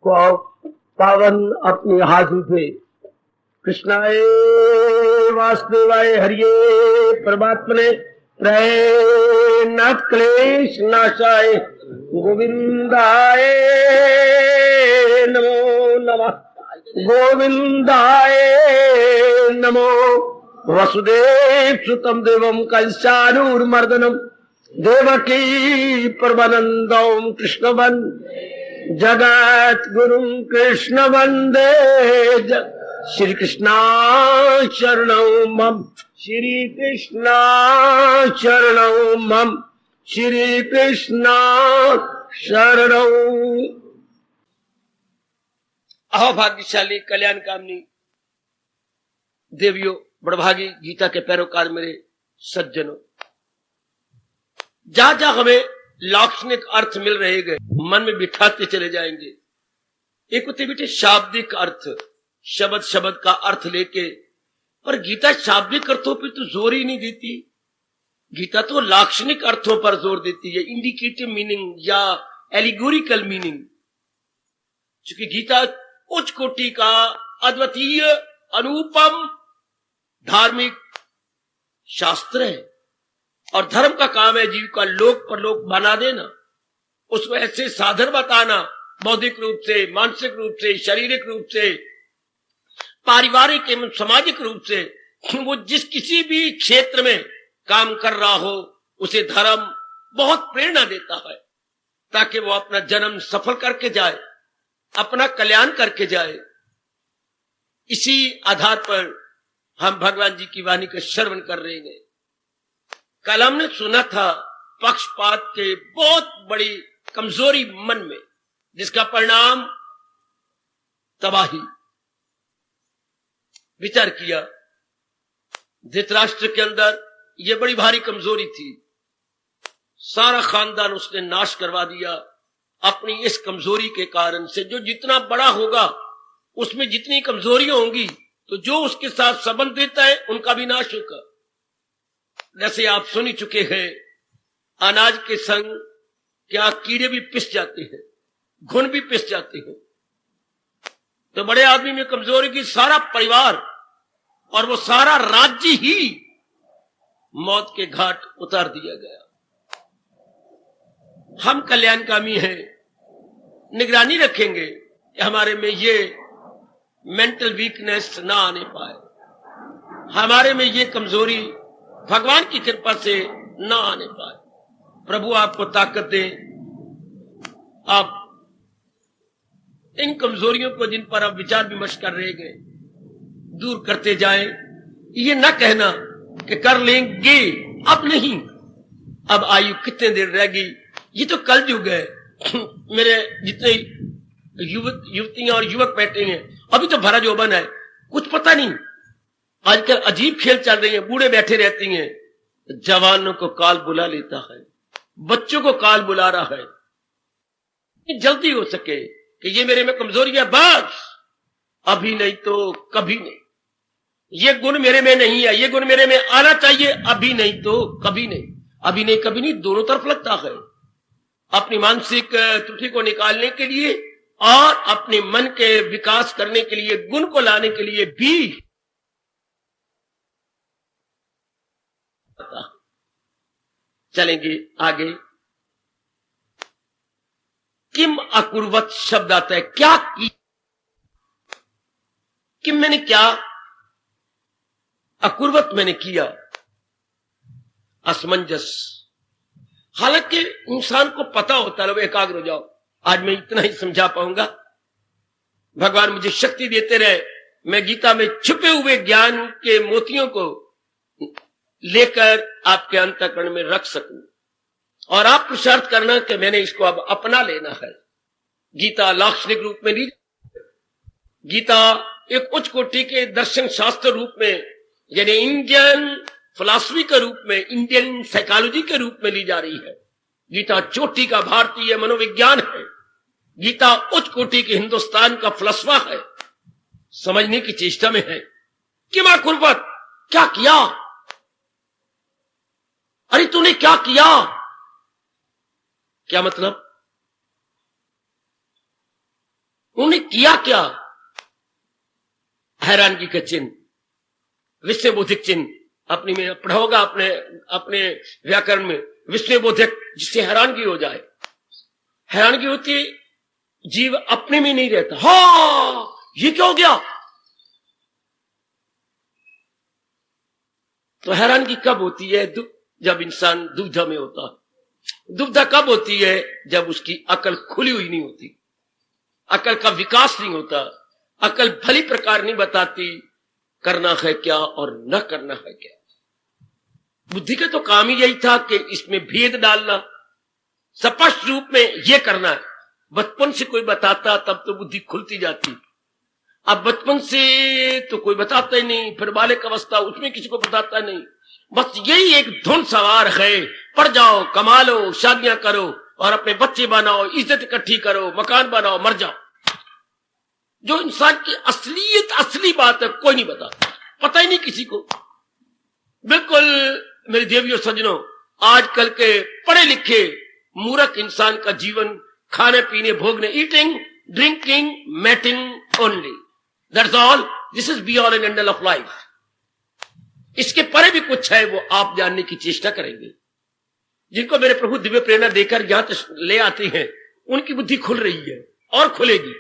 को पावन अपनी हाथ उठे। कृष्णाय वासुदेवाय हरिये परमात्मने न क्लेश नाशाय गोविंदाय नमो नमः। गोविंदाय नमो। वसुदेव सुतम देवम कंसानूरमर्दनम देवकी परमानंदम कृष्ण जगत गुरु कृष्ण वंदे श्री कृष्णा शरणौ मम। श्री कृष्णा शरणौ मम। श्री कृष्णा शरणौ। अहो भाग्यशाली कल्याण कामनी देवियों, बड़भागी गीता के पैरोकार मेरे सज्जनों, जहां जहां हमें लाक्षणिक अर्थ मिल रहे गए मन में बिठाते चले जाएंगे। एक होते बेटे शाब्दिक अर्थ, शब्द शब्द का अर्थ लेके, पर गीता शाब्दिक अर्थों पे तो जोर ही नहीं देती। गीता तो लाक्षणिक अर्थों पर जोर देती है, इंडिकेटिव मीनिंग या एलिगोरिकल मीनिंग। क्योंकि गीता उच्च कोटि का अद्वितीय अनुपम धार्मिक शास्त्र है और धर्म का काम है जीव का लोक परलोक बना देना, उसको ऐसे साधन बताना, बौद्धिक रूप से, मानसिक रूप से, शारीरिक रूप से, पारिवारिक एवं सामाजिक रूप से वो जिस किसी भी क्षेत्र में काम कर रहा हो उसे धर्म बहुत प्रेरणा देता है ताकि वो अपना जन्म सफल करके जाए, अपना कल्याण करके जाए। इसी आधार पर हम भगवान जी की वाणी का श्रवण कर रहे हैं। कल हमने सुना था पक्षपात के बहुत बड़ी कमजोरी मन में, जिसका परिणाम तबाही। विचार किया, धृतराष्ट्र के अंदर यह बड़ी भारी कमजोरी थी, सारा खानदान उसने नाश करवा दिया अपनी इस कमजोरी के कारण से। जो जितना बड़ा होगा उसमें जितनी कमजोरियां होंगी तो जो उसके साथ संबंध देता है उनका भी नाश होगा। जैसे आप सुन ही चुके हैं, अनाज के संग क्या कीड़े भी पिस जाते हैं, घुन भी पिस जाते हैं। तो बड़े आदमी में कमजोरी की सारा परिवार और वो सारा राज्य ही मौत के घाट उतार दिया गया। हम कल्याणकामी हैं, निगरानी रखेंगे कि हमारे में ये मेंटल वीकनेस ना आने पाए, हमारे में ये कमजोरी भगवान की कृपा से ना आने पाए। प्रभु आपको ताकत दे, आप इन कमजोरियों को जिन पर आप विचार विमर्श कर रहे हैं दूर करते जाएं। ये ना कहना कि कर लेंगे, अब नहीं, अब आयु कितने देर रहेगी, ये तो कल युग है। मेरे जितने युवतियां और युवक बैठे हैं अभी तो भरा जोबन है, कुछ पता नहीं। आजकल अजीब खेल चल रही है, बूढ़े बैठे रहती हैं, जवानों को काल बुला लेता है, बच्चों को काल बुला रहा है। जल्दी हो सके कि ये मेरे में कमजोरी है, बस अभी नहीं तो कभी नहीं। ये गुण मेरे में नहीं है, ये गुण मेरे में आना चाहिए, अभी नहीं तो कभी नहीं। अभी नहीं कभी नहीं दोनों तरफ लगता है। अपनी मानसिक त्रुटि को निकालने के लिए और अपने मन के विकास करने के लिए, गुण को लाने के लिए भी चलेंगे आगे। किम अकुर्वत शब्द आता है, क्या की, किम मैंने क्या, अकुर्वत मैंने किया, असमंजस। हालांकि इंसान को पता होता है, एकाग्र हो जाओ। आज मैं इतना ही समझा पाऊंगा, भगवान मुझे शक्ति देते रहे, मैं गीता में छुपे हुए ज्ञान के मोतियों को लेकर आपके अंतःकरण में रख सकूं और आप पुरुषार्थ करना कि मैंने इसको अब अपना लेना है। गीता लाक्षणिक रूप में ली, गीता एक उच्च कोटि के दर्शन शास्त्र रूप में, यानी इंडियन फिलॉसफी के रूप में, इंडियन साइकोलॉजी के रूप में ली जा रही है। गीता चोटी का भारतीय मनोविज्ञान है, गीता उच्च कोटि के हिंदुस्तान का फलसफा है, समझने की चेष्टा में है। किमा कुर्बत, क्या किया, अरे तूने क्या किया, क्या मतलब? उन्होंने किया क्या? हैरानगी के चिन्ह, विस्मयबोधक चिन्ह, अपनी में पढ़ा होगा अपने अपने व्याकरण में, विस्मयबोधक, जिससे हैरानगी हो जाए। हैरानगी होती है, जीव अपने में नहीं रहता। हाँ, ये क्या हो गया? तो हैरानगी कब होती है? जब इंसान दुविधा में होता है। दुविधा कब होती है? जब उसकी अकल खुली हुई नहीं होती, अकल का विकास नहीं होता, अकल भली प्रकार नहीं बताती करना है क्या और न करना है क्या। बुद्धि का तो काम ही यही था कि इसमें भेद डालना, स्पष्ट रूप में यह करना है। बचपन से कोई बताता तब तो बुद्धि खुलती जाती। अब बचपन से तो कोई बताता ही नहीं, फिर बालिक अवस्था, उसमें किसी को बताता नहीं। बस यही एक धुन सवार है, पढ़ जाओ, कमा लो, शादियां करो और अपने बच्चे बनाओ, इज्जत इकट्ठी करो, मकान बनाओ, मर जाओ। जो इंसान की असलियत, असली बात है, कोई नहीं बताता, पता ही नहीं किसी को। बिल्कुल मेरे देवियों सज्जनों, आजकल के पढ़े लिखे मूर्ख इंसान का जीवन खाने पीने भोगने, eating drinking mating only, that's all, this is be all and end of life. इसके परे भी कुछ है वो आप जानने की चेष्टा करेंगे। जिनको मेरे प्रभु दिव्य प्रेरणा देकर यहां तक ले आते हैं, उनकी बुद्धि खुल रही है और खुलेगी।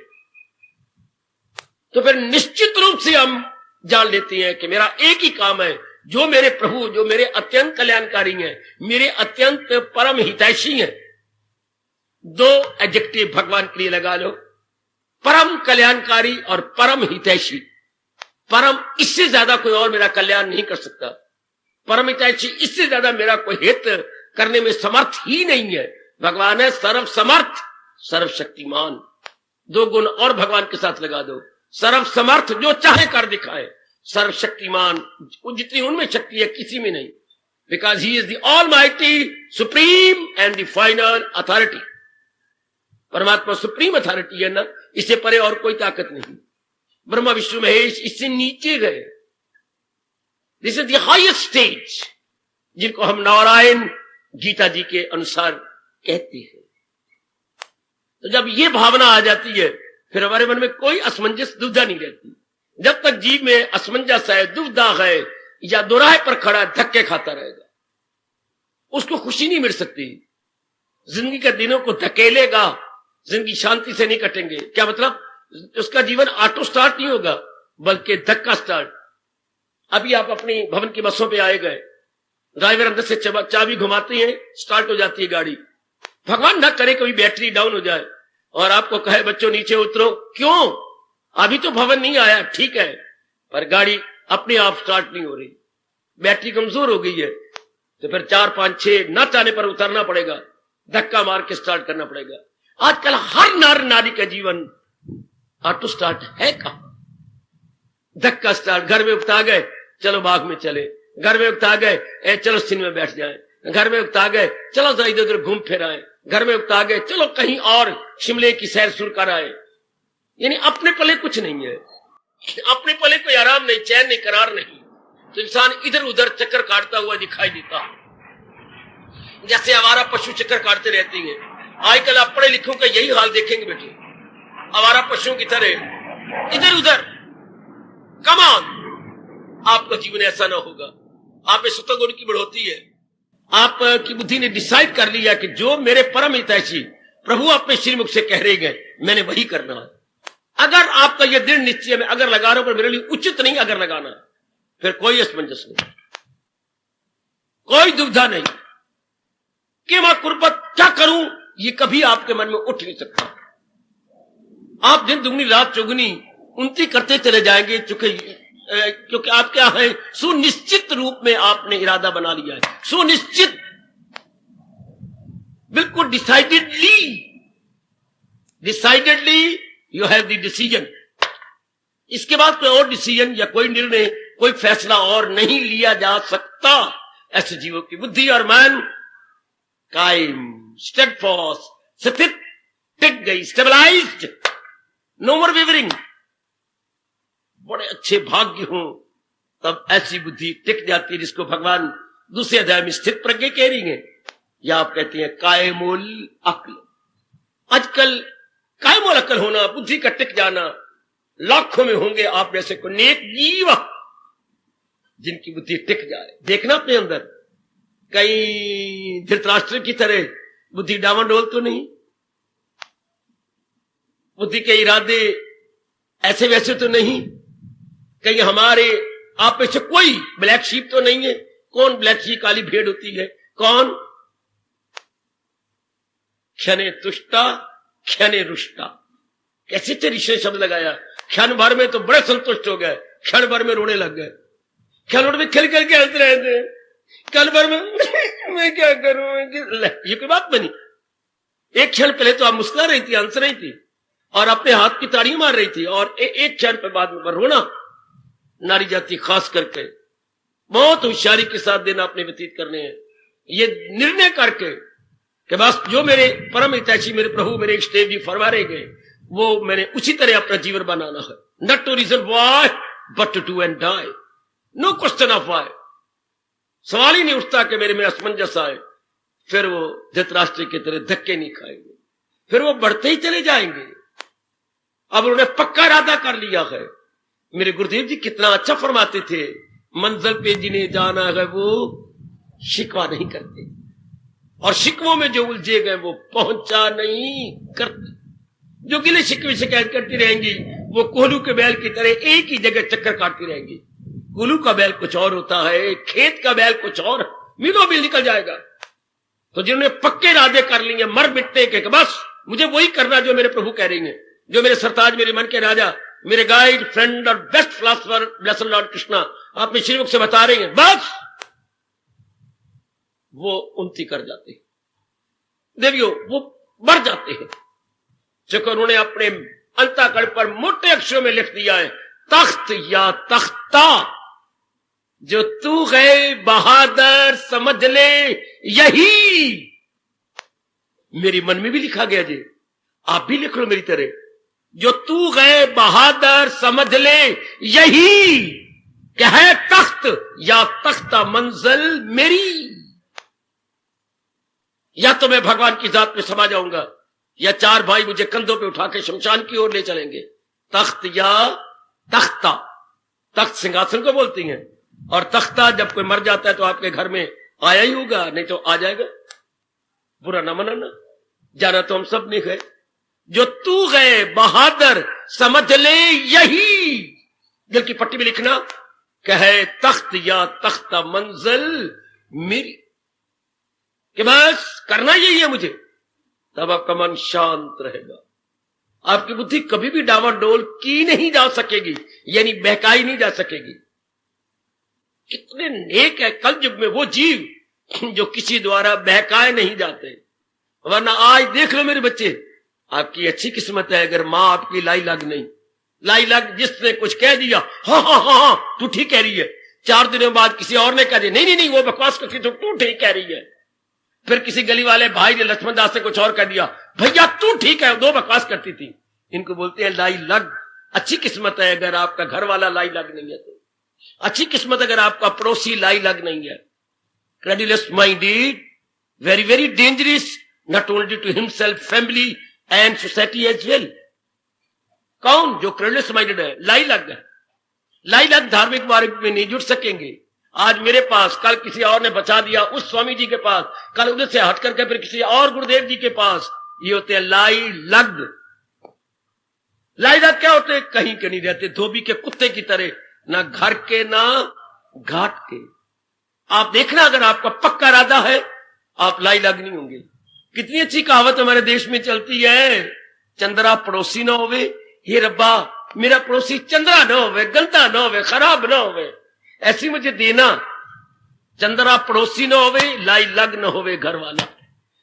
तो फिर निश्चित रूप से हम जान लेते हैं कि मेरा एक ही काम है, जो मेरे प्रभु, जो मेरे अत्यंत कल्याणकारी हैं, मेरे अत्यंत परम हितैषी हैं। दो एडजेक्टिव भगवान के लिए लगा लो, परम कल्याणकारी और परम हितैषी। परम, इससे ज्यादा कोई और मेरा कल्याण नहीं कर सकता। परम हितैषी, इससे ज्यादा मेरा कोई हित करने में समर्थ ही नहीं है। भगवान है सर्व समर्थ, सर्वशक्तिमान। दो गुण और भगवान के साथ लगा दो, सर्व समर्थ, जो चाहे कर दिखाए, सर्वशक्तिमान, जितनी उनमें शक्ति है किसी में नहीं, because he is the almighty, supreme and the final authority. परमात्मा सुप्रीम अथॉरिटी है ना, इससे परे और कोई ताकत नहीं। ब्रह्मा विष्णु महेश इससे नीचे गए, this is the highest stage, जिनको हम नारायण गीता जी के अनुसार कहते हैं। तो जब ये भावना आ जाती है, फिर हमारे मन में कोई असमंजस, दुविधा नहीं रहती। जब तक जीव में असमंजस है, दुविधा है, या दोराहे पर खड़ा धक्के खाता रहेगा, उसको खुशी नहीं मिल सकती। जिंदगी के दिनों को धकेलेगा, जिंदगी शांति से नहीं कटेंगे। क्या मतलब? उसका जीवन ऑटो स्टार्ट नहीं होगा, बल्कि धक्का स्टार्ट। अभी आप अपनी भवन की बसों पे आए गए, ड्राइवर अंदर से चाबी घुमाती है, स्टार्ट हो जाती है गाड़ी। भगवान ना करे कभी बैटरी डाउन हो जाए और आपको कहे बच्चों नीचे उतरो, क्यों? अभी तो भवन नहीं आया, ठीक है, पर गाड़ी अपने आप स्टार्ट नहीं हो रही, बैटरी कमजोर हो गई है, तो फिर 4 5 6 न चाहने पर उतरना पड़ेगा, धक्का मार के स्टार्ट करना पड़ेगा। आजकल हर नर नारी का जीवन ऑटो स्टार्ट है कहां? धक्का स्टार्ट। घर में उकता गए, चलो बाग में चले, घर में उकता गए, चलो सिनेमा में बैठ जाए, घर में उकता गए, चलो जरा इधर उधर घूम फिर आए, घर में उकता गए, चलो कहीं और शिमले की सैर शुरू कर आए। यानी अपने पले कुछ नहीं है, अपने पले कोई आराम नहीं, चैन नहीं, करार नहीं। तो इंसान इधर उधर चक्कर काटता हुआ दिखाई देता, जैसे आवारा पशु चक्कर काटते रहती हैं। आजकल आप पढ़े लिखों का यही हाल देखेंगे बेटे, आवारा पशुओं की तरह इधर उधर। कम ऑन, आपका जीवन ऐसा ना होगा। आप में सत्व गुण की बढ़ोतरी है, आपकी बुद्धि ने डिसाइड कर लिया कि जो मेरे परम हितैषी प्रभु अपने श्रीमुख से कह रहे गए, मैंने वही करना है। अगर आपका यह दृढ़ निश्चय में अगर लगा रहा हूं, पर मेरे लिए उचित नहीं अगर लगाना, फिर कोई असमंजस नहीं, कोई दुविधा नहीं कि मैं कुर्बत क्या करूं, ये कभी आपके मन में उठ नहीं सकता। आप दिन दुगनी रात चौगुनी उन्नति करते चले जाएंगे, क्योंकि आप क्या है, सुनिश्चित रूप में आपने इरादा बना लिया है, सुनिश्चित, बिल्कुल decidedly you have the decision. इसके बाद कोई और डिसीजन या कोई निर्णय, कोई फैसला और नहीं लिया जा सकता। ऐसे जीवों की बुद्धि और मन कायम, स्टेडफास्ट, स्थित, टिक गई, स्टेबलाइज्ड, नो मोर वेवरिंग। बड़े अच्छे भाग्य हों तब ऐसी बुद्धि टिक जाती है, जिसको भगवान दूसरे अध्याय में स्थित प्रज्ञा कह रही है, या आप कहते हैं कायमुल अक्ल। आजकल कायम अकल होना, बुद्धि का टिक जाना। लाखों में होंगे आप जैसे को नेक जीव जिनकी बुद्धि टिक जाए। देखना अपने अंदर कहीं धृतराष्ट्र की तरह बुद्धि डावाडोल तो नहीं, बुद्धि के इरादे ऐसे वैसे तो नहीं, कहीं हमारे आप में से कोई ब्लैक शीप तो नहीं है। कौन ब्लैक शीप, काली भेड़ होती है? कौन? क्षणे तुष्टा क्षणे रुष्टा। कैसे ऋषि शब्द लगाया। क्षण भर में तो बड़े संतुष्ट हो गए, क्षण भर में रोने लग गए। क्षण भर में खिल खिल के हंस रहे थे, क्षण भर में मैं क्या करूं, ये कोई बात बनी? एक क्षण पहले तो आप मुस्कुरा रही थी, हंस रही थी और अपने हाथ की ताड़ी मार रही थी, और एक क्षण पे बाद में रोना। नारी जाति खास करके बहुत होशियारी के साथ दिन अपने व्यतीत करने हैं, ये निर्णय करके कि बस जो मेरे परम हितैषी मेरे प्रभु मेरे इष्ट देव जी फरमा रहे गए वो मैंने उसी तरह अपना जीवन बनाना है। Not to reason why but to do and die. No question of why. सवाल ही नहीं उठता कि मेरे में असमंजस आए। फिर वो धृतराष्ट्र की तरह धक्के नहीं खाएंगे, फिर वो बढ़ते ही चले जाएंगे। अब उन्होंने पक्का इरादा कर लिया है। मेरे गुरुदेव जी कितना अच्छा फरमाते थे, मंजिल पे जिन्हें जाना है वो शिकवा नहीं करते, और शिकवों में जो उलझे गए वो पहुंचा नहीं करते। जो गिले शिकवे शिकायत करती रहेंगी वो कोहलू के बैल की तरह एक ही जगह चक्कर काटती रहेंगी। कोहलू का बैल कुछ और होता है, खेत का बैल कुछ और, मीलों मील निकल जाएगा। तो जिन्होंने पक्के इरादे कर लिए मर मिटने के, बस मुझे वही करना जो मेरे प्रभु कह रही हैं, जो मेरे सरताज मेरे मन के राजा मेरे गाइड फ्रेंड और best philosopher blessed Lord Krishna आप में श्रीमुख से बता रहे हैं, बस वो उन्नति कर जाते हैं देवियों, वो बढ़ जाते हैं। चूंकि उन्होंने अपने अंतःकरण पर मोटे अक्षरों में लिख दिया है, तख्त या तख्ता जो तू गए बहादुर समझ ले यही। मेरे मन में भी लिखा गया जी, आप भी लिख लो मेरी तरह, जो तू गए बहादुर समझ ले यही, क्या है तख्त या तख्ता मंजिल मेरी। या तो मैं भगवान की जात में समा जाऊंगा, या चार भाई मुझे कंधों पे उठा के शमशान की ओर ले चलेंगे। तख्त या तख्ता, तख्त सिंहासन को बोलती हैं, और तख्ता जब कोई मर जाता है तो आपके घर में आया ही होगा, नहीं तो आ जाएगा। बुरा ना मनाना, जाना तो हम सब ने है। जो तू गए बहादुर समझ ले यही, दिल की पट्टी में लिखना, कहे तख्त या तख्ता मंजिल मेरी, कि बस करना यही है मुझे। तब आपका मन शांत रहेगा, आपकी बुद्धि कभी भी डावाडोल की नहीं जा सकेगी, यानी बहकाई नहीं जा सकेगी। कितने नेक है कल युग में वो जीव जो किसी द्वारा बहकाए नहीं जाते। वरना आज देख लो मेरे बच्चे, आपकी अच्छी किस्मत है अगर मां आपकी लाई लग नहीं, लाई लग जिसने कुछ कह दिया हाँ हाँ हाँ हाँ तू ठीक कह रही है, 4 दिनों बाद किसी और ने कह दिया नहीं नहीं नहीं वो बकवास करती तो तू ठीक कह रही है। फिर किसी गली वाले भाई ने लक्ष्मण दास से कुछ और कह दिया, भैया तू ठीक है, 2 बकवास करती थी। इनको बोलते हैं लाई लग। अच्छी किस्मत है अगर आपका घर वाला लाई लग नहीं है तो, अच्छी किस्मत अगर आपका पड़ोसी लाई लग नहीं है। Credulous minded very very dangerous not only to himself family and society as well. कौन? जो क्रेडुलस माइंडेड है, लाई लग है। लाई लग धार्मिक मार्ग में नहीं जुड़ सकेंगे। आज मेरे पास, कल किसी और ने बचा दिया उस स्वामी जी के पास, कल उधर से हट करके फिर किसी और गुरुदेव जी के पास। ये होते हैं लाई लग। लाई लग क्या होते हैं? कहीं के नहीं रहते, धोबी के कुत्ते की तरह, ना घर के ना घाट के। आप देखना अगर आपका पक्का इरादा है आप लाई लग नहीं होंगे। कितनी अच्छी कहावत हमारे देश में चलती है, चंद्रा पड़ोसी ना होवे। हे रब्बा मेरा पड़ोसी चंद्रा ना होवे, गंदा ना होवे, खराब ना होवे, ऐसी मुझे देना। चंद्रा पड़ोसी ना होवे, लाई लग ना होवे घर वाला।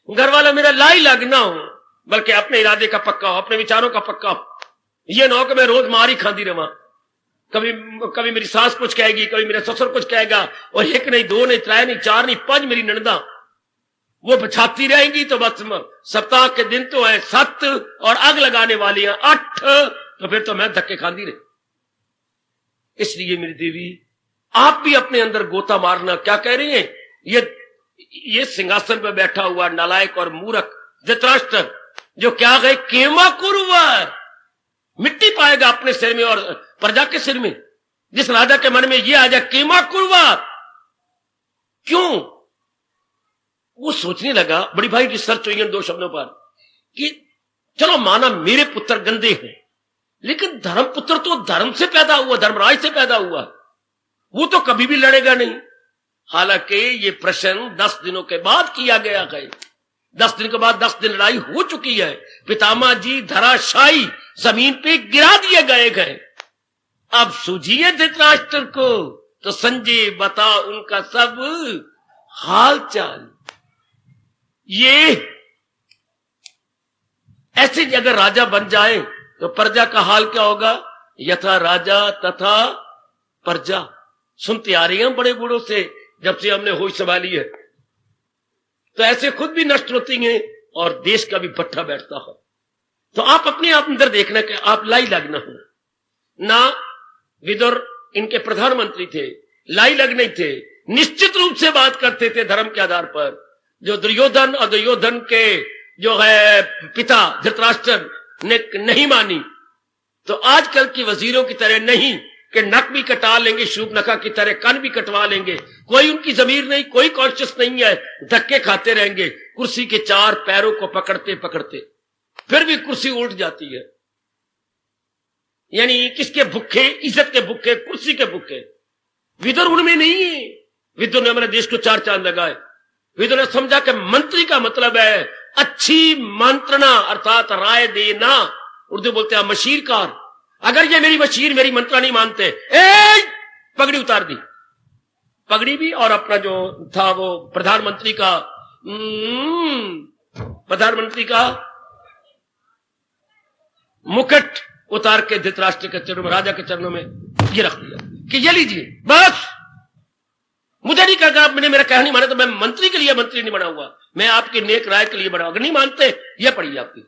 घर वाला मेरा लाई लग ना हो, बल्कि अपने इरादे का पक्का हो, अपने विचारों का पक्का हो। ये ना हो कि मैं रोज मारी खाती रहा, कभी मेरी सास कुछ कहेगी, कभी मेरा ससुर कुछ कहेगा, और 1 नहीं 2 नहीं 3 नहीं 4 नहीं 5 मेरी ननदा वो बछाती रहेंगी। तो बस सप्ताह के दिन तो है 7 और आग लगाने वाली है 8, तो फिर तो मैं धक्के खाती रही। इसलिए मेरी देवी आप भी अपने अंदर गोता मारना। क्या कह रही हैं? ये सिंहासन पर बैठा हुआ नालायक और मूर्ख धृतराष्ट्र जो क्या है, केमा कुरवर, मिट्टी पाएगा अपने सिर में और प्रजा के सिर में। जिस राजा के मन में यह आ जाए केमा कुरवर, क्यों? वो सोचने लगा, बड़ी भाई रिसर्च हुई इन दो शब्दों पर, कि चलो माना मेरे पुत्र गंदे हैं, लेकिन धर्मपुत्र तो धर्म से पैदा हुआ, धर्मराज से पैदा हुआ, वो तो कभी भी लड़ेगा नहीं। हालांकि ये प्रश्न 10 दिनों के बाद किया गया है। 10 दिन के बाद 10 दिन लड़ाई हो चुकी है, पितामह जी धराशायी जमीन पे गिरा दिए गए गए। अब सूझिए धृतराष्ट्र को, तो संजय बता उनका सब हाल चाल। ये ऐसे अगर राजा बन जाए तो प्रजा का हाल क्या होगा? यथा राजा तथा प्रजा। सुनते आ रही हैं बड़े बूढ़ों से, जब से हमने होश संभाली है। तो ऐसे खुद भी नष्ट होती हैं और देश का भी भट्ठा बैठता है। तो आप अपने आप अंदर देखना कि आप लाई लगना हो ना। विदुर इनके प्रधानमंत्री थे, लाई लगने थे, निश्चित रूप से बात करते थे धर्म के आधार पर। जो दुर्योधन और दुर्योधन के जो है पिता धृतराष्ट्र ने नहीं मानी, तो आजकल की वजीरों की तरह नहीं कि नक भी कटा लेंगे, शूर्पणखा की तरह कान भी कटवा लेंगे। कोई उनकी जमीर नहीं, कोई कॉन्शियस नहीं है, धक्के खाते रहेंगे कुर्सी के 4 पैरों को पकड़ते पकड़ते, फिर भी कुर्सी उल्ट जाती है। यानी किसके भूखे? इज्जत के भूखे, कुर्सी के भूखे। विदुर उनमें नहीं है। विदुर ने हमारे देश को 4 चांद लगाए। विदुर ने समझा कि मंत्री का मतलब है अच्छी मंत्रणा, अर्थात राय देना। उर्दू बोलते हैं मशीरकार। अगर ये मेरी मशीर, मेरी मंत्रणा नहीं मानते, पगड़ी उतार दी। पगड़ी भी और अपना जो था वो प्रधानमंत्री का मुकुट उतार के धृतराष्ट्र के चरणों में, राजा के चरणों में ये रख दिया कि ये लीजिए, बस मुझे नहीं कहा, आपने मेरा कहना नहीं माना तो मैं मंत्री के लिए मंत्री नहीं बना हुआ, मैं आपकी नेक राय के लिए बना। अगर नहीं मानते ये पढ़िए आपकी,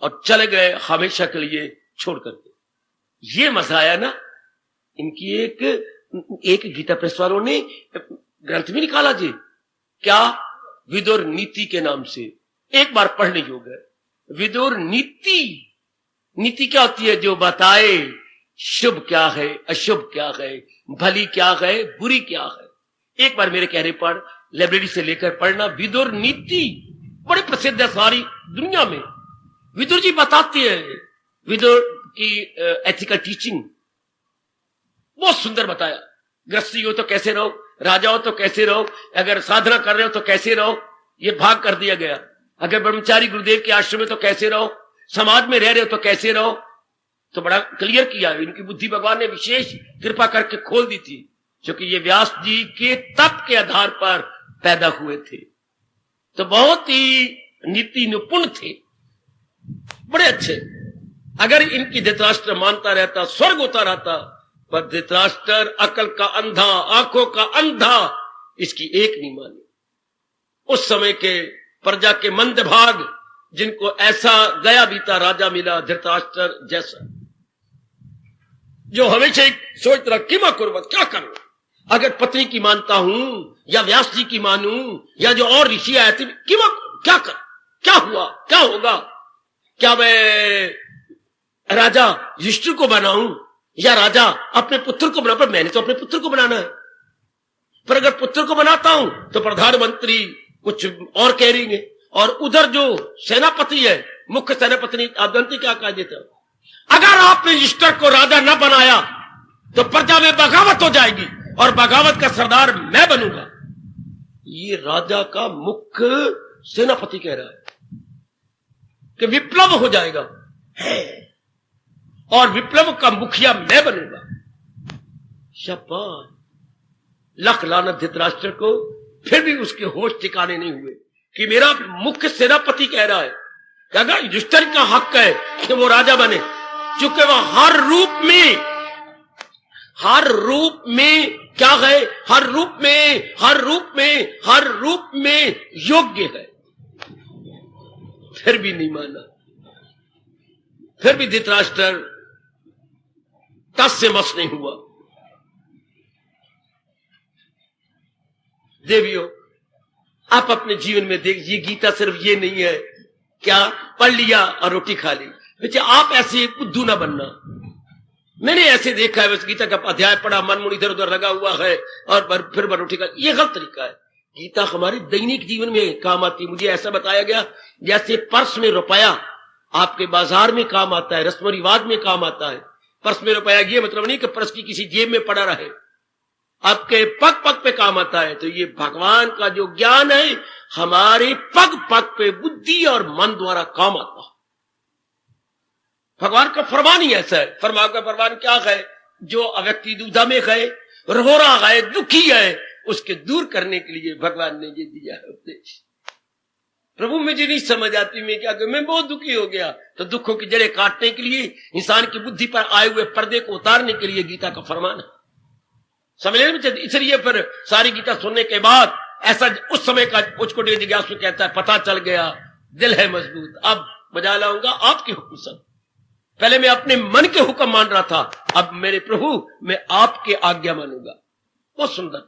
और चले गए हमेशा के लिए छोड़ करके। ये मजा आया ना। इनकी एक गीता प्रेस वालों ने ग्रंथ भी निकाला जी, क्या? विदुर नीति के नाम से। एक बार पढ़ने योग्य है। विदुर नीति। नीति क्या होती है? जो बताए शुभ क्या है, अशुभ क्या है, भली क्या है, बुरी क्या है। एक बार मेरे कहने पर लाइब्रेरी से लेकर पढ़ना। विदुर नीति बड़े प्रसिद्ध है सारी दुनिया में। विदुर जी बताते हैं, विदुर की एथिकल टीचिंग बहुत सुंदर बताया। गृहस्थी हो तो कैसे रहो, राजा हो तो कैसे रहो, अगर साधना कर रहे हो तो कैसे रहो, ये भाग कर दिया गया। अगर ब्रह्मचारी गुरुदेव के आश्रम में तो कैसे रहो, समाज में रह रहे हो तो कैसे रहो, तो बड़ा क्लियर किया। इनकी बुद्धि भगवान ने विशेष कृपा करके खोल दी थी, क्योंकि ये व्यास जी के तप के आधार पर पैदा हुए थे। तो बहुत ही नीति निपुण थे, बड़े अच्छे। अगर इनकी धृतराष्ट्र मानता रहता, स्वर्ग होता रहता, पर धृतराष्ट्र अकल का अंधा, आंखों का अंधा, इसकी एक नहीं मानी। उस समय के प्रजा के मंद भाग, जिनको ऐसा गया बीता राजा मिला धृतराष्ट्र जैसा, जो हमेशा सोच रहा किमा कुर्बत, क्या करूं? अगर पत्नी की मानता हूं या व्यास जी की मानूं या जो और ऋषि आए थे, किमा क्या कर, क्या हुआ, क्या होगा? क्या मैं राजा युधिष्ठिर को बनाऊं या राजा अपने पुत्र को बना? पर मैंने तो अपने पुत्र को बनाना है। पर अगर पुत्र को बनाता हूं तो प्रधानमंत्री कुछ और कह रही है, और उधर जो सेनापति है, मुख्य सेनापति, आप जानते क्या कहा देता, अगर आपने युधिष्ठिर को राजा न बनाया तो प्रजा में बगावत हो जाएगी और बगावत का सरदार मैं बनूंगा। ये राजा का मुख्य सेनापति कह रहा है कि विप्लव हो जाएगा और विप्लव का मुखिया मैं बनूंगा। शाबाश, लख लानत धृतराष्ट्र को। फिर भी उसके होश ठिकाने नहीं हुए कि मेरा मुख्य सेनापति कह रहा है कि अगर युधिष्ठिर का हक है कि वो राजा बने, चूंकि वह हर रूप में क्या है, हर रूप में योग्य है। फिर भी नहीं माना। फिर भी धृतराष्ट्र टस से मस नहीं हुआ। देवियों, आप अपने जीवन में देखिए, गीता सिर्फ ये नहीं है क्या पढ़ लिया और रोटी खा ली। बच्चे आप ऐसे बुद्धू ना बनना। मैंने ऐसे देखा है, बस गीता का अध्याय पढ़ा, मन मुन इधर उधर लगा हुआ है और फिर रोटी खा, ये गलत तरीका है। गीता हमारे दैनिक जीवन में काम आती है। मुझे ऐसा बताया गया जैसे पर्स में रुपया आपके बाजार में काम आता है, रस्म रिवाज में काम आता है। पर्स में रुपया ये मतलब नहीं कि पर्स की किसी जेब में पड़ा रहे, आपके पग पग पे काम आता है। तो ये भगवान का जो ज्ञान है हमारे पग पग पे बुद्धि और मन द्वारा काम आता है। भगवान का फरमान ही ऐसा है। फरमा का फरमान क्या है? जो व्यक्ति दुविधा में है, रो रहा है, दुखी है, उसके दूर करने के लिए भगवान ने ये दिया है उपदेश। प्रभु मुझे नहीं समझ आती, मैं क्या करूं, मैं बहुत दुखी हो गया। तो दुखों की जड़ें काटने के लिए, इंसान की बुद्धि पर आए हुए पर्दे को उतारने के लिए गीता का फरमान है। समझ रहे? इसलिए फिर सारी गीता सुनने के बाद ऐसा उस समय का मुझको जिज्ञासु कहता है, पता चल गया, दिल है मजबूत, अब बजा लाऊंगा आपके हुक्म सब। पहले मैं अपने मन के हुक्म मान रहा था, अब मेरे प्रभु मैं आपके आज्ञा मानूंगा। बहुत सुंदर।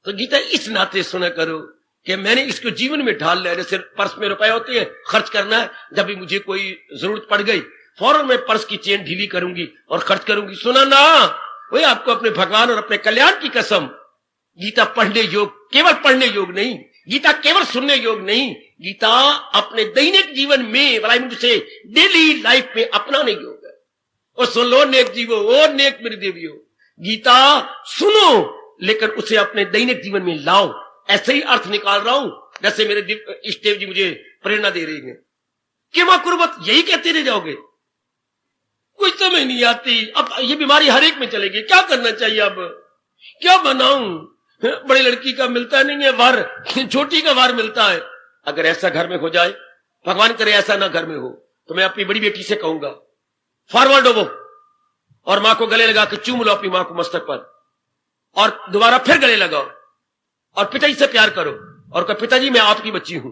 तो गीता इस नाते सुना करो कि मैंने इसको जीवन में ढाल लिया। जैसे पर्स में रुपए होते हैं, खर्च करना है, जब भी मुझे कोई जरूरत पड़ गई फौरन मैं पर्स की चेन ढीली करूंगी और खर्च करूंगी। सुना ना, वही आपको अपने भगवान और अपने कल्याण की कसम। गीता पढ़ने योग, केवल पढ़ने योग नहीं, गीता केवल सुनने योग नहीं, गीता अपने दैनिक जीवन में से डेली लाइफ में अपनाने योग है। और सुन लो नेक जीवो, ओ नेक मेरी देवियो, गीता सुनो लेकिन उसे अपने दैनिक जीवन में लाओ। ऐसे ही अर्थ निकाल रहा हूं जैसे मेरे इष्ट देव जी मुझे प्रेरणा दे रही है कि मां कुर्बत यही कहते रह जाओगे, कुछ समझ नहीं आती। अब ये बीमारी हर एक में चलेगी, क्या करना चाहिए, अब क्या बनाऊं? बड़ी लड़की का मिलता नहीं है वार, छोटी का वार मिलता है। अगर ऐसा घर में हो जाए, भगवान करे ऐसा ना घर में हो, तो मैं अपनी बड़ी बेटी से कहूंगा फॉरवर्ड हो और मां को गले लगा के चूम लो अपनी मां को मस्तक पर, और दोबारा फिर गले लगाओ और पिताजी से प्यार करो और कहो पिताजी मैं आपकी बच्ची हूं,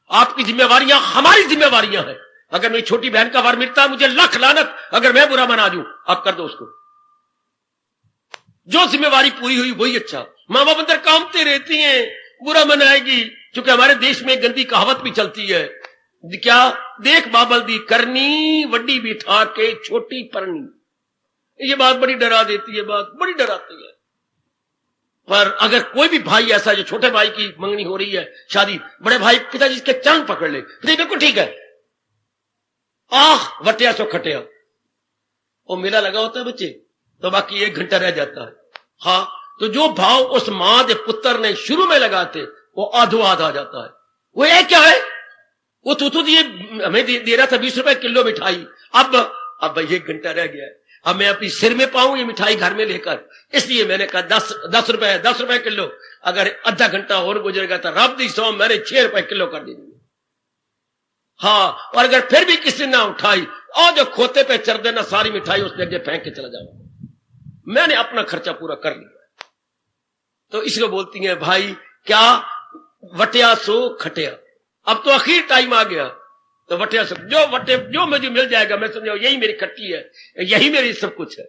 आपकी जिम्मेवारियां हमारी जिम्मेवारियां हैं। अगर मेरी छोटी बहन का वार मिलता है, मुझे लाख लानत अगर मैं बुरा मना दूं, आप कर दो उसको। जो जिम्मेवारी पूरी हुई वही अच्छा। मां बाप अंदर कामते रहती हैं, बुरा मनाएगी, क्योंकि हमारे देश में गंदी कहावत भी चलती है, क्या, देख बाबल दी करनी, वड्डी बिठा के छोटी परनी। ये बात बड़ी डरा देती है, बात बड़ी डराती है। पर अगर कोई भी भाई ऐसा, जो छोटे भाई की मंगनी हो रही है, शादी, बड़े भाई पिताजी के चरण पकड़ ले, पिताजी बिल्कुल ठीक है, आह वटिया सो खटिया, वो मेला लगा होता है बच्चे, तो बाकी 1 घंटा रह जाता है। हाँ, तो जो भाव उस मां के पुत्र ने शुरू में लगाते, वो आधो आध आ जाता है। वो ये क्या है, वो तू ये हमें दे रहा था 20 रुपए किलो मिठाई, अब 1 घंटा रह गया है, अब मैं अपनी सिर में पाऊं ये मिठाई घर में लेकर, इसलिए मैंने कहा 10 रुपए किलो। अगर आधा घंटा और गुजरेगा तो रब दी सौ मैंने 6 रुपए किलो कर दी। हाँ, और अगर फिर भी किसी ना उठाई, और जो खोते पे चढ़ देना सारी मिठाई उसके आगे फेंक के चला जाऊंगा, मैंने अपना खर्चा पूरा कर लिया। तो इसको बोलती हैं भाई क्या, वटिया सो खटिया। अब तो आखिर टाइम आ गया, तो वटिया सो जो मुझे मिल जाएगा, मैं समझो यही मेरी खट्टी है, यही मेरी सब कुछ है।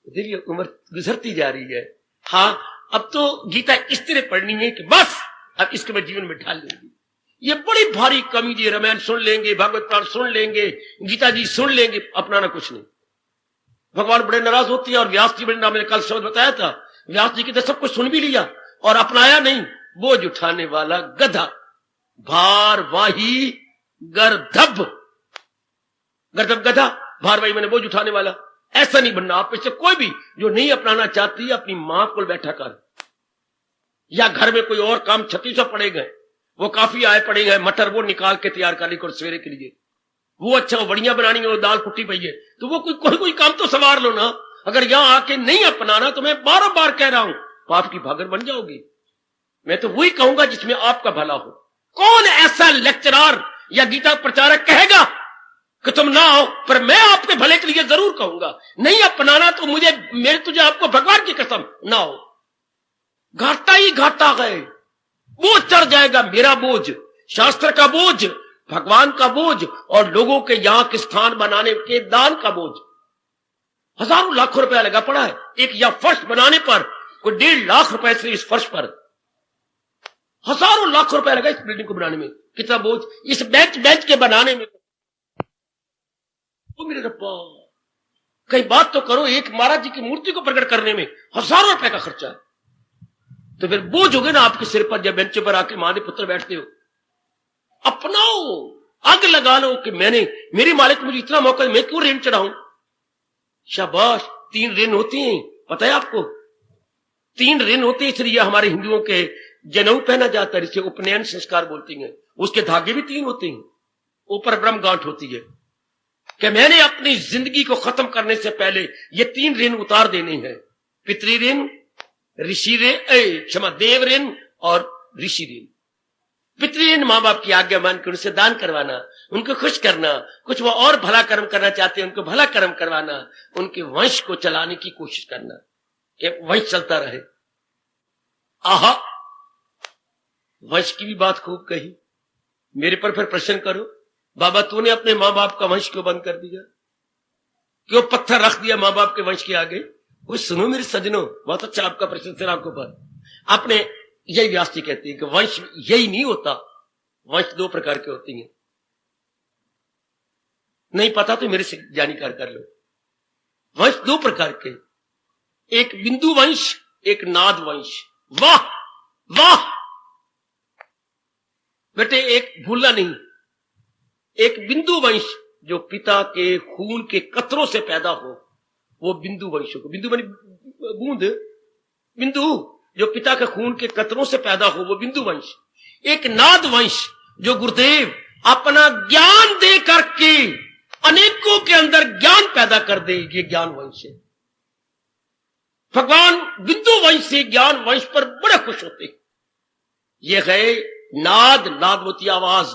देखिए उम्र गुजरती जा रही है। हाँ, अब तो गीता इस तरह पढ़नी है कि बस अब इसको मैं जीवन में ढाल लूंगी। ये बड़ी भारी कमी जी, रामायण सुन लेंगे, भागवत पुराण सुन लेंगे, गीता जी सुन लेंगे, अपनाना कुछ नहीं। भगवान बड़े नाराज होती है, और व्यास जी बड़े नाम, मैंने कल शब्द बताया था, व्यास जी की तो सब कुछ सुन भी लिया और अपनाया नहीं। बोझ उठाने वाला गधा, भार वाही गर्दभ, गर्दभ गधा, भार वाही मैंने बोझ उठाने वाला। ऐसा नहीं बनना। आप इससे कोई भी जो नहीं अपनाना चाहती, अपनी मां को बैठा कर, या घर में कोई और काम 3600 पड़े गए, वो काफी आए पड़े गए, मटर वो निकाल के तैयार करने को सवेरे के लिए, वो अच्छा बढ़िया बनानी है, वो दाल कुट्टी पई है, तो वो कोई काम तो सवार लो ना। अगर यहां आके नहीं अपनाना, तो मैं बार बार कह रहा हूं, पाप की भागर बन जाओगी। मैं तो वही कहूंगा जिसमें आपका भला हो। कौन ऐसा लेक्चरर या गीता प्रचारक कहेगा कि तुम ना हो, पर मैं आपके भले के लिए जरूर कहूंगा, नहीं अपनाना तो तुझे आपको भगवान की कसम ना हो, घाटा ही घाटा गए, बोझ चढ़ जाएगा, मेरा बोझ, शास्त्र का बोझ, भगवान का बोझ, और लोगों के यहां के स्थान बनाने के दान का बोझ। हजारों लाखों रुपया लगा पड़ा है एक या फर्श बनाने पर, कोई 1.5 लाख रुपए से इस फर्श पर हजारों लाखों रुपए लगा इस बिल्डिंग को बनाने में, कितना बोझ इस बेंच के बनाने में। तो मेरे रब्बा, कई बात तो करो, एक महाराज जी की मूर्ति को प्रकट करने में हजारों रुपए का खर्चा है, तो फिर बोझ हो गए ना आपके सिर पर जब बेंच पर आके महादेव पुत्र बैठते हो। अपनाओ, आग लगा लो कि मेरे मालिक मुझे इतना मौका, मैं क्यों ऋण चढ़ाऊं। शाबाश, 3 ऋण होती हैं, पता है आपको, 3 ऋण होते हैं, इसलिए हमारे हिंदुओं के जनेऊ पहना जाता है, जिसे उपनयन संस्कार बोलती हैं। उसके धागे भी 3 होते हैं, ऊपर ब्रह्म गांठ होती है कि मैंने अपनी जिंदगी को खत्म करने से पहले ये 3 ऋण उतार देने हैं, पितृ ऋण, ऋषि ऋण, देव ऋण और ऋषि ऋण। पितृ ऋण माँ बाप की आज्ञा मान के उनसे दान करवाना, उनको खुश करना, कुछ वो और भला कर्म करना चाहते हैं उनको भला कर्म करवाना, उनके वंश को चलाने की कोशिश करना कि वंश चलता रहे। आहा, वंश की भी बात खूब कही। मेरे पर फिर प्रश्न करो, बाबा तूने अपने माँ बाप का वंश क्यों बंद कर दिया, क्यों पत्थर रख दिया माँ बाप के वंश के आगे। वो सुनो मेरे सजनों, बहुत अच्छा आपका प्रश्न सर आपके ऊपर। आपने यही व्यास जी कहते हैं कि वंश यही नहीं होता, वंश 2 प्रकार के होती हैं। नहीं पता तो मेरे से जानकार कर लो। वंश 2 प्रकार के, एक बिंदु वंश, एक नाद वंश। वाह वाह बेटे, एक भूलना नहीं, एक बिंदु वंश जो पिता के खून के कतरों से पैदा हो, वो बिंदु वंश को, बिंदु बनी बूंद, बिंदु जो पिता के खून के कतरों से पैदा हो, वो बिंदु वंश। एक नाद वंश जो गुरुदेव अपना ज्ञान दे करके अनेकों के अंदर ज्ञान पैदा कर दे, ये ज्ञान वंश है। भगवान बिंदु वंश से ज्ञान वंश पर बड़े खुश होते हैं। ये है नाद, नादवती आवाज,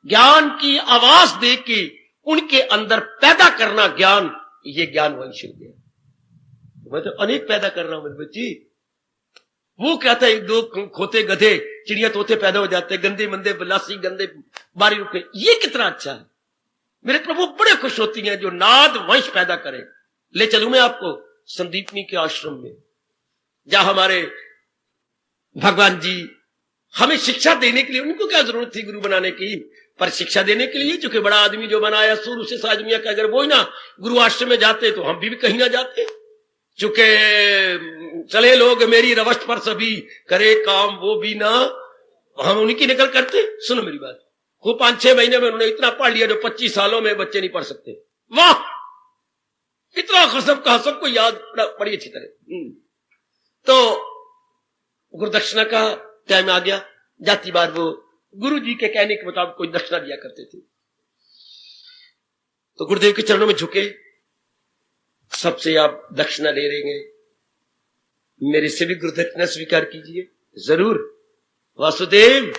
ज्ञान की आवाज दे के उनके अंदर पैदा करना ज्ञान, ये ज्ञान वंश हो गया। मैं तो अनेक पैदा कर रहा हूं मेरे बच्ची। वो कहता है 1-2 खोते गधे चिड़िया तोते पैदा हो जाते, गंदे मंदे बलासी गंदे बारी रुपए, ये कितना अच्छा है। मेरे प्रभु बड़े खुश होती हैं जो नाद वंश पैदा करे। ले चलूं मैं आपको संदीपनी के आश्रम में, जहां हमारे भगवान जी हमें शिक्षा देने के लिए, उनको क्या जरूरत थी गुरु बनाने की, पर शिक्षा देने के लिए, चूंकि बड़ा आदमी जो बनाया शुरू से साज मियां का, अगर वो ही ना गुरु आश्रम में जाते तो हम भी कहीं ना जाते। चूंकि चले लोग मेरी रवस्ट पर सभी, करे काम वो भी ना, हम उन्हीं की निकल करते। सुनो मेरी बात, वो 5-6 महीने में उन्होंने इतना पढ़ लिया जो 25 सालों में बच्चे नहीं पढ़ सकते। वाह, इतना खसब का सबको याद पड़ी अच्छी तरह। तो गुरुदक्षिणा का टाइम आ गया, जाती बार वो गुरु जी के कहने के मुताबिक कोई दक्षिणा दिया करते थे। तो गुरुदेव के चरणों में झुके, सबसे आप दक्षिणा ले रहे हैं, मेरे से भी गुरुदक्षिणा स्वीकार कीजिए। जरूर वासुदेव,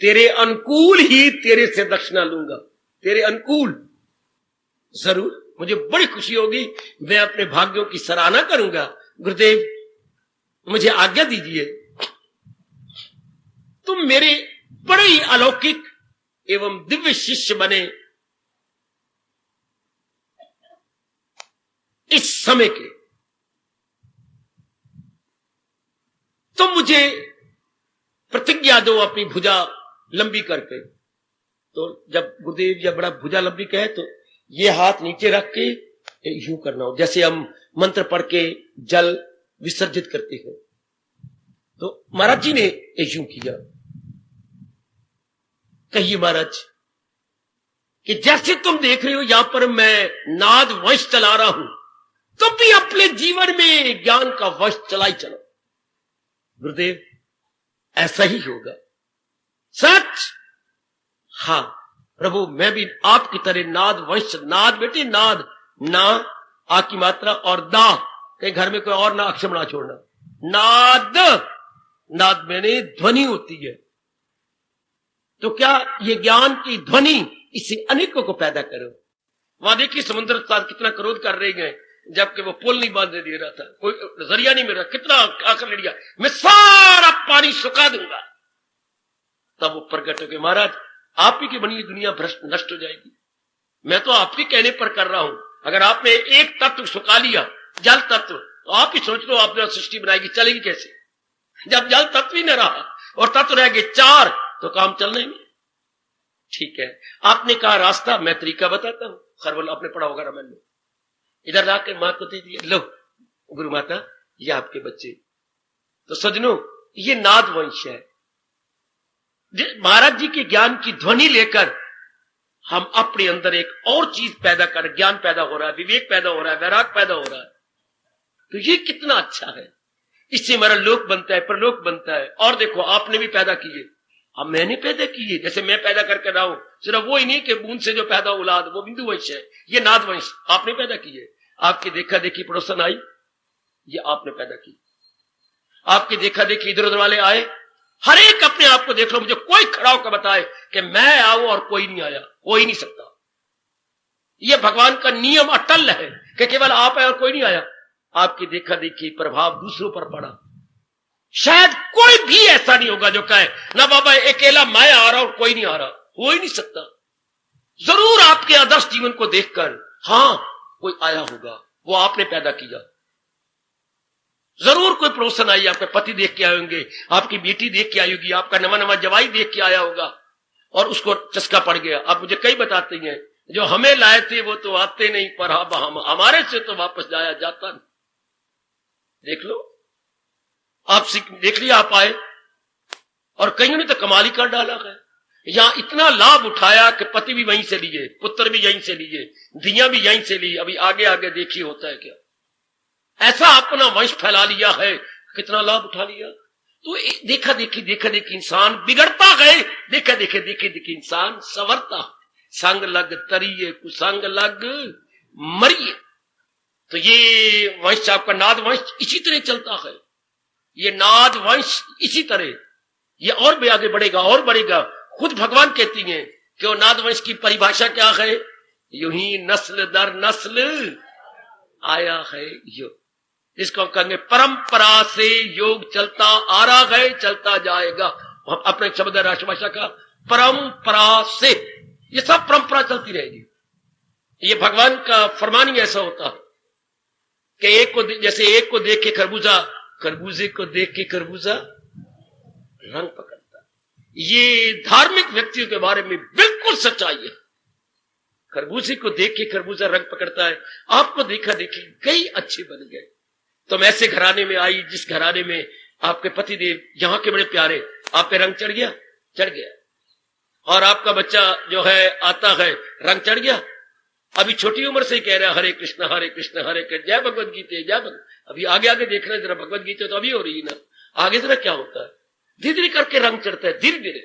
तेरे अनुकूल ही तेरे से दक्षिणा लूंगा, तेरे अनुकूल। जरूर, मुझे बड़ी खुशी होगी, मैं अपने भाग्यों की सराहना करूंगा। गुरुदेव मुझे आज्ञा दीजिए, तुम मेरे बड़े ही अलौकिक एवं दिव्य शिष्य बने इस समय के, तुम मुझे प्रतिज्ञा दो अपनी भुजा लंबी करके। तो जब गुरुदेव जब बड़ा भुजा लंबी कहे तो ये हाथ नीचे रख के यूं करना हो, जैसे हम मंत्र पढ़ के जल विसर्जित करते हैं। तो महाराज जी ने यूं किया। कहिए महाराज कि जैसे तुम देख रहे हो यहां पर मैं नाद वंश चला रहा हूं, तुम भी अपने जीवन में ज्ञान का वंश चला ही चलो। गुरुदेव ऐसा ही होगा, सच। हाँ प्रभु, मैं भी आपकी तरह नाद वंश, नाद बेटे नाद, ना आ की मात्रा और दा, कहीं घर में कोई और ना अक्षर ना छोड़ना। नाद, नाद मैंने ध्वनि होती है। तो क्या ये ज्ञान की ध्वनि, इसे अनेकों को पैदा करो। वहां देखिए समुद्र के साथ कितना क्रोध कर रहे हैं, जबकि वो पुल नहीं बांधने दे रहा था, कोई जरिया नहीं मिल रहा, कितना आकर लड़ गया, मैं सारा पानी सुखा दूंगा। तब वो प्रकट हो गए, महाराज आप ही की बनी दुनिया भ्रष्ट नष्ट हो जाएगी, मैं तो आपके कहने पर कर रहा हूं। अगर आपने एक तत्व सुखा लिया, जल तत्व, तो आप ही सोच लो आपने सृष्टि बनाएगी, चलेगी कैसे जब जल तत्व ही न रहा। और तत्व रह गए 4, तो काम चलना ही नहीं। ठीक है, आपने कहा रास्ता, मैं तरीका बताता हूं। खरबल आपने पढ़ा होगा रामायण में। इधर लाके मां को दे दिया, लो गुरु माता ये आपके बच्चे। तो सजनों ये नाद वंश है। महाराज जी के ज्ञान की ध्वनि लेकर हम अपने अंदर एक और चीज पैदा कर, ज्ञान पैदा हो रहा है, विवेक पैदा हो रहा है, वैराग पैदा हो रहा है। तो ये कितना अच्छा है। इससे हमारा लोक बनता है, परलोक बनता है। और देखो आपने भी पैदा किए, अब मैंने पैदा किए, जैसे मैं पैदा करके रहा हूं। सिर्फ वो ही नहीं कि बूंद से जो पैदा औलाद, वो बिंदु वंश है, ये नाद वंश आपने पैदा किए। आपकी देखा देखी पड़ोसन आई, ये आपने पैदा की। आपकी देखा देखी इधर उधर वाले आए। हर एक अपने आप को देख लो, मुझे कोई खड़ा होकर बताए कि मैं आऊं और कोई नहीं आया, हो ही नहीं सकता। यह भगवान का नियम अटल है कि केवल आप आए और कोई नहीं आया। आपकी देखा देखी प्रभाव दूसरों पर पड़ा। शायद कोई भी ऐसा नहीं होगा जो कहे ना बाबा अकेला मैं आ रहा और कोई नहीं आ रहा, हो ही नहीं सकता। जरूर आपके आदर्श जीवन को देखकर हां कोई आया होगा, वो आपने पैदा किया। जरूर कोई पड़ोसन आई, आपके पति देख के आए होंगे, आपकी बेटी देख के आई होगी, आपका नवा नवा जवाई देख के आया होगा और उसको चस्का पड़ गया। आप मुझे कई बताते हैं जो हमें लाए थे वो तो आते नहीं, पर हमारे से तो वापस जाया जाता नहीं। देख लो, आप देख लिया, आप आए और कईयों ने तो कमाल ही कर डाला है। यहां इतना लाभ उठाया कि पति भी वहीं से लिए, पुत्र भी यहीं से लिए, धियां भी यहीं से ली। अभी आगे आगे देखिए होता है क्या। ऐसा अपना वंश फैला लिया है, कितना लाभ उठा लिया। तो देखा देखी इंसान बिगड़ता गए, देखा देखी इंसान संवरता। संग लग तरिए कुसंग लग मरिए। तो ये वंश आपका नाद वंश इसी तरह चलता है। ये नाद वंश इसी तरह ये और भी आगे बढ़ेगा और बढ़ेगा। खुद भगवान कहती हैं कि वो नाद वंश की परिभाषा क्या है, यूं ही नस्ल दर नस्ल आया है योग। इसको हम कहेंगे परंपरा से योग चलता आ रहा है, चलता जाएगा। हम अपने शब्द है राष्ट्रभाषा का, परंपरा से। ये सब परंपरा चलती रहेगी। ये भगवान का फरमान ही ऐसा होता है कि एक को जैसे एक को देख के खरबूजा, खरबूजे को देख के खरबूजा रंग पकड़ता। ये धार्मिक व्यक्तियों के बारे में बिल्कुल सच्चाई है। खरबूजे को देख के खरबूजा रंग पकड़ता है। आपको देखा देखी कई अच्छे बन गए। तुम ऐसे घराने में आई जिस घराने में आपके पतिदेव यहाँ के बड़े प्यारे, आप पे रंग चढ़ गया, चढ़ गया। और आपका बच्चा जो है आता है, रंग चढ़ गया। अभी छोटी उम्र से ही कह रहा है हरे कृष्ण हरे कृष्ण हरे कृष्ण, जय भगवद गीता जय भगवद। अभी आगे आगे देखना जरा, भगवद गीता तो अभी हो रही है ना, आगे जरा क्या होता है। धीरे धीरे करके रंग चढ़ता है, धीरे धीरे।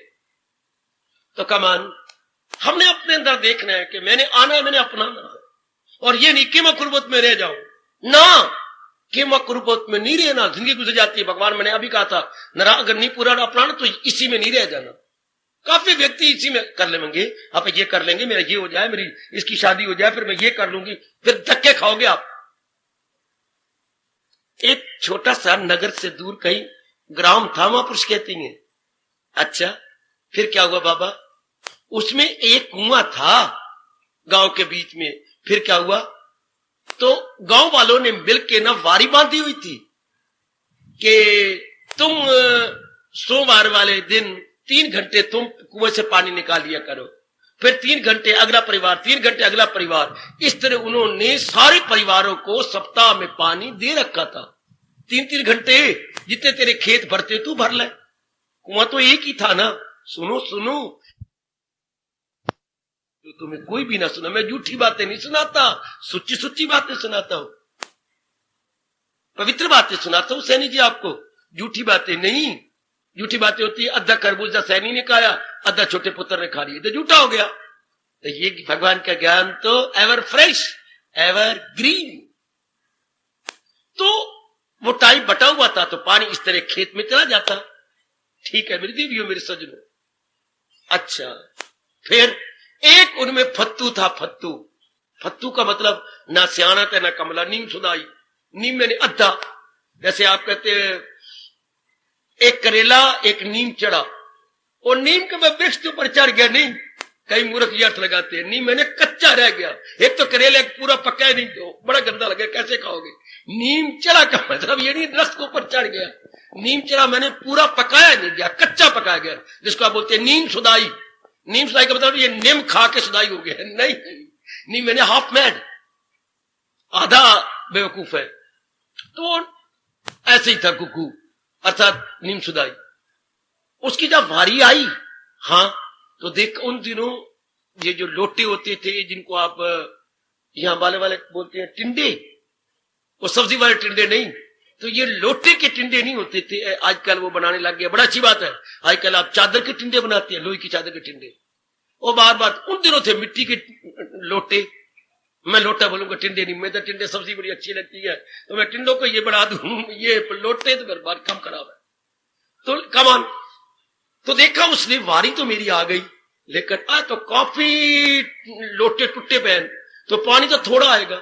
तो कमान हमने अपने अंदर देखना है कि मैंने आना है, मैंने अपनाना है। और ये नहीं कि मैं कुर्बत में रह जाऊं ना, कि मैं कुर्बत में नहीं रहना। जिंदगी गुजर जाती है। भगवान मैंने अभी कहा था नरा अगर नहीं पूरा अपनाना तो इसी में नहीं रह जाना। काफी व्यक्ति इसी में कर लेंगे, आप ये कर लेंगे, मेरा ये हो जाए, मेरी इसकी शादी हो जाए, फिर मैं ये कर लूंगी, फिर धक्के खाओगे आप। एक छोटा सा नगर से दूर कहीं ग्राम था, वहां पुरुष कहती हैं अच्छा फिर क्या हुआ बाबा, उसमें एक कुआं था गांव के बीच में। फिर क्या हुआ, तो गांव वालों ने मिलकर ना वारी बांधी हुई थी कि तुम सोमवार वाले दिन 3 घंटे तुम कुएं से पानी निकाल लिया करो, फिर 3 घंटे अगला परिवार, 3 घंटे अगला परिवार। इस तरह उन्होंने सारे परिवारों को सप्ताह में पानी दे रखा था। 3-3 घंटे जितने तेरे खेत भरते तू भर ले, कुआं तो एक ही था ना। सुनो सुनो, तो तुम्हें कोई भी ना सुना, मैं झूठी बातें नहीं सुनाता, सच्ची सच्ची बातें सुनाता हूं, पवित्र बातें सुनाता हूं सैनी जी आपको, झूठी बातें नहीं। झूठी बातें होती है अद्धा खरबूजा सैनी ने खाया, अद्धा छोटे पुत्र ने खा लिया, तो झूठा हो गया। तो ये भगवान का ज्ञान तो एवर फ्रेश एवर ग्रीन। तो वो टाइम बटा हुआ था, तो पानी इस तरह खेत में चला जाता। ठीक है मेरी देवियों मेरे सजनों। अच्छा फिर एक उनमें फत्तू था। फत्तू, फत्तू का मतलब ना सियाना था ना कमला। नीम सुनाई, नीम मैंने अद्धा, जैसे आप कहते हैं एक करेला एक नीम चढ़ा, और नीम के मैं वृक्ष के ऊपर चढ़ गया। नहीं, कई मूर्ख अर्थ लगाते हैं, नीम मैंने कच्चा रह गया। एक तो करेला पूरा पक्का है, नहीं तो बड़ा गंदा लगे, कैसे खाओगे। नीम चढ़ा का मतलब ये नहीं रस के ऊपर चढ़ गया। नीम चिरा मैंने पूरा पकाया नहीं गया, कच्चा पकाया गया, जिसको आप बोलते हैं नीम सुदाई। नीम सुदाई का मतलब ये नीम खा के सुदाई हो गया है, नहीं, नीम मैंने हाफ मैड, आधा बेवकूफ है। तो ऐसे ही था कुकू, अर्थात नीम सुदाई। उसकी जब वारी आई, हाँ, तो देख उन दिनों ये जो लोटे होते थे, जिनको आप यहां वाले वाले बोलते हैं टिंडे, वो सब्जी वाले टिंडे नहीं, तो ये लोटे के टिंडे नहीं होते थे, आजकल वो बनाने लग गया। बड़ा अच्छी बात है, आजकल आप चादर के टिंडे बनाते हैं, लोहे की चादर के टिंडे। वो बार बार उन दिनों थे मिट्टी के लोटे, मैं लोटा बोलूंगा, टिंडे नहीं। मैं तो टिंडे सब्जी बड़ी अच्छी लगती है, तो मैं टिंडों को ये बना दूं, ये लोटे तो मेरे बात कम खराब है। तो कमान, तो देखा उसने, वारी तो मेरी आ गई, लेकिन आज तो काफी लोटे टूटे पहन, तो पानी तो थोड़ा आएगा,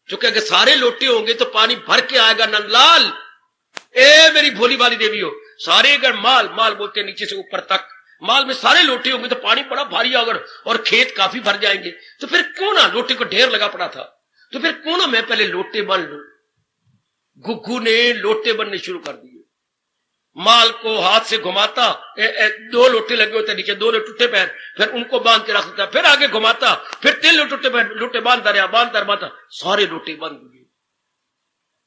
क्योंकि अगर सारे लोटे होंगे तो पानी भर के आएगा। नंदलाल, ए मेरी भोली वाली देवी हो, सारे अगर माल बोलते हैं नीचे से ऊपर तक, माल में सारे लोटे होंगे तो पानी बड़ा भारी होगा और खेत काफी भर जाएंगे। तो फिर क्यों ना, लोटे को ढेर लगा पड़ा था, तो फिर क्यों ना मैं पहले लोटे बन लूं। गुग्गू ने लोटे बनने शुरू कर दिए, माल को हाथ से घुमाता, दो लोटे लगे होते नीचे, दो लोटे टूटे पैर, फिर उनको बांध के रखता, फिर आगे घुमाता, फिर 3 लोटे पैर, लोटे बांधता रहा, सारे लोटे बंद हुए।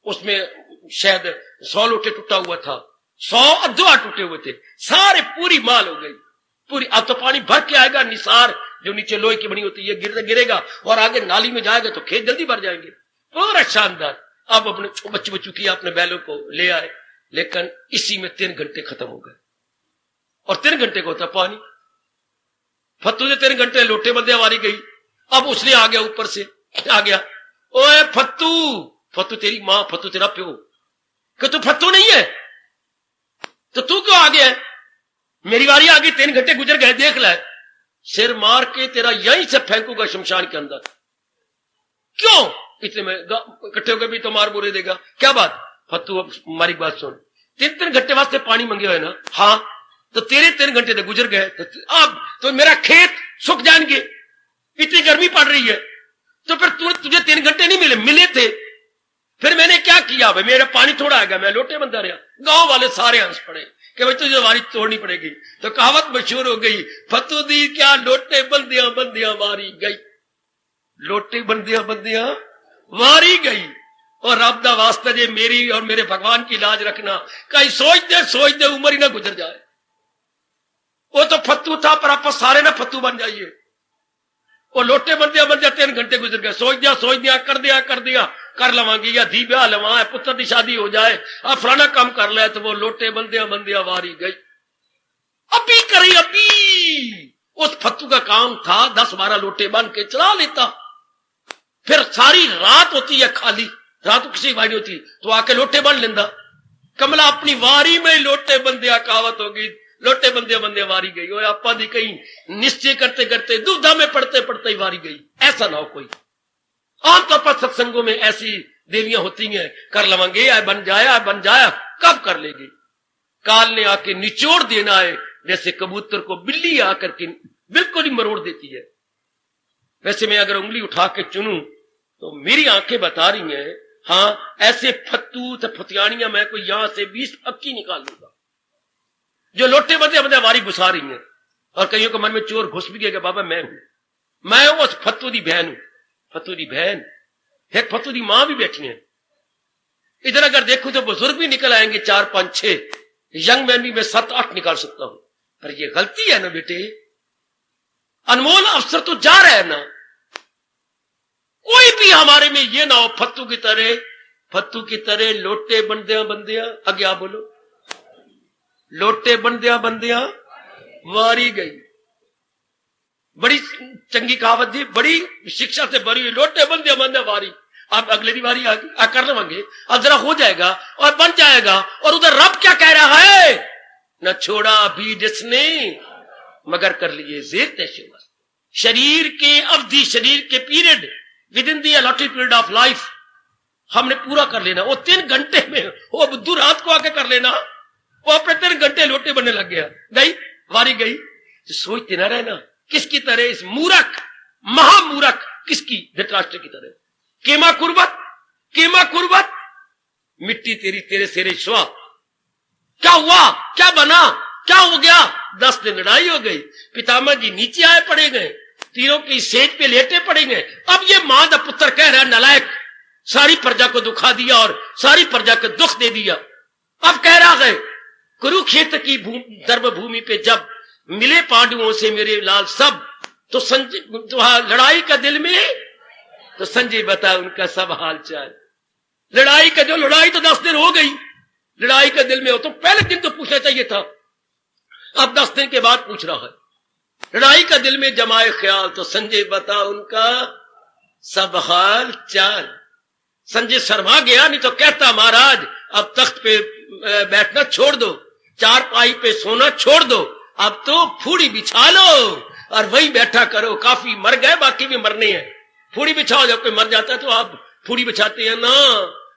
उसमें शायद 100 लोटे टूटा हुआ था, 100 अधवा टूटे हुए थे, सारे पूरी माल हो गई पूरी। अब तो पानी भर के आएगा, निसार जो नीचे लोहे की बनी होती है गिरेगा और आगे नाली में जाएगा, तो खेत जल्दी भर जाएंगे। पूरा शानदार। अब अपने बच्चों की अपने बैलों को ले आए, लेकिन इसी में 3 घंटे खत्म हो गए, और 3 घंटे को होता पानी। फत्तू ने 3 घंटे लोटे बंदे वारी गई। अब उसने आ गया, ऊपर से आ गया, ओए फत्तू तेरी मां, फत्तू तेरा प्यो, कि तू फत्तू नहीं है तो तू क्यों आ गया? मेरी वारी आ गई, 3 घंटे गुजर गए, देख ले, सिर मार के तेरा यहीं से फेंकूंगा शमशान के अंदर। क्यों? इतने में इकट्ठे होकर भी तो मार बोले देगा, क्या बात? फत्तू अब हमारी बात सुन, 3 घंटे वास्ते पानी मंगे है ना, हाँ, तो तेरे 3 घंटे तो गुजर गए, तो अब तो मेरा खेत सूख जाएंगे, इतनी गर्मी पड़ रही है, तो फिर तुझे 3 घंटे नहीं मिले थे, फिर मैंने क्या किया भाई? मेरा पानी थोड़ा आ गया, मैं लोटे बंदा रहा। गांव वाले सारे हंस पड़े कि भाई तुझे वारी तोड़नी पड़ेगी। तो कहावत मशहूर हो गई, फतू दी क्या लोटे बंदियां वारी गई, लोटे बंदियां वारी गई। और रब दा वास्ता जे मेरी और मेरे भगवान की लाज रखना, कहीं सोच दे उम्र ही ना गुजर जाए। वो तो फत्तू था, पर आप सारे ना फत्तू बन जाइए। वो लोटे बंदियां 3 घंटे गुजर गए, सोच दिया कर लवांगी, या धी ब्याह लवा, पुत्र की शादी हो जाए, अब फलाना काम कर ले, तो वो लोटे बंदियां वारी गई। अभी करी, अभी उस फत्तू का काम था 10-12 लोटे बन के चला लेता। फिर सारी रात होती है खाली, रात को किसी की वारी होती तो आके लोटे बन लेंदा। कमला अपनी वारी में लोटे बंदियां कहावत होगी, लोटे बंदियां वारी गई। और आपा दी कहीं निश्चय करते करते दुविधा में पढ़ते ही वारी गई। ऐसा ना हो कोई। आमतौर पर सत्संगों में ऐसी देवियां होती हैं, कर लवांगे, बन जाया, कब कर लेगी? काल ने आके निचोड़ देना है, जैसे कबूतर को बिल्ली आकर के बिल्कुल ही मरोड़ देती है। वैसे मैं अगर उंगली उठा के चुनूं तो मेरी आंखें बता रही हैं, हाँ, ऐसे फत्तू फतियानियां मैं कोई यहां से 20 पक्की निकाल लूंगा, जो लोटे बंदे वारी घुसा रही हैं। और कईयों के मन में चोर घुस भी गया, बाबा मैं उस फत्तू दी बहन हूं। फत्तू दी बहन, एक फत्तू दी मां भी बैठी है। इधर अगर देखो तो बुजुर्ग भी निकल आएंगे, 4-5-6, यंग मैन भी मैं 7-8 निकाल सकता हूं। पर ये गलती है ना बेटे, अनमोल अवसर तो जा रहा है ना। कोई भी हमारे में ये ना हो फत्तू की तरह लोटे बंदियां आगे आप बोलो, लोटे बंदियां वारी गई। बड़ी चंगी कहावत थी, बड़ी शिक्षा से भरी हुई, लोटे बंदियां वारी। अब अगले की बारी आ गई, कर लवेंगे, अब जरा हो जाएगा और बन जाएगा। और उधर रब क्या कह रहा है? न छोड़ा अभी जिसने मगर कर लिए जेर तैशे। शरीर के अवधि, शरीर के period with in the allotted period of life हमने पूरा कर लेना। वो 3 घंटे में, वो बुद्धू रात को आके कर लेना, वो अपने 3 घंटे लोटे बनने लग गया, गई वारी गई। तो सोचते ना रहना किसकी तरह, इस मूर्ख महामूर्ख किसकी, धृतराष्ट्र की तरह। केमा कुर्बत मिट्टी तेरी तेरे सेरे श्वा, क्या हुआ, क्या बना, क्या हो गया? 10 दिन लड़ाई हो गई, पितामह जी नीचे आए पड़े गए, तीरों की सेज पे लेटे पड़े गए। अब ये मां का पुत्र कह रहा है नलायक, सारी प्रजा को दुखा दिया और सारी प्रजा को दुख दे दिया। अब कह रहा है कुरुक्षेत्र की धर्म भूमि पे जब मिले पांडवों से मेरे लाल सब, तो संजय तो लड़ाई का दिल में, तो संजय बता उनका सब हाल चाल। लड़ाई का जो लड़ाई तो 10 दिन हो गई, लड़ाई का दिल में हो तो पहले दिन तो पूछना चाहिए था, अब 10 दिन के बाद पूछ रहा है। लड़ाई का दिल में जमाए ख्याल, तो संजय बता उनका सब हाल चाल। संजय शर्मा गया, नहीं तो कहता महाराज अब तख्त पे बैठना छोड़ दो, चारपाई पे सोना छोड़ दो, अब तो फूड़ी बिछा लो और वही बैठा करो। काफी मर गए, बाकी भी मरने हैं, फूड़ी बिछाओ। जब कोई मर जाता है तो आप फूड़ी बिछाते हैं ना,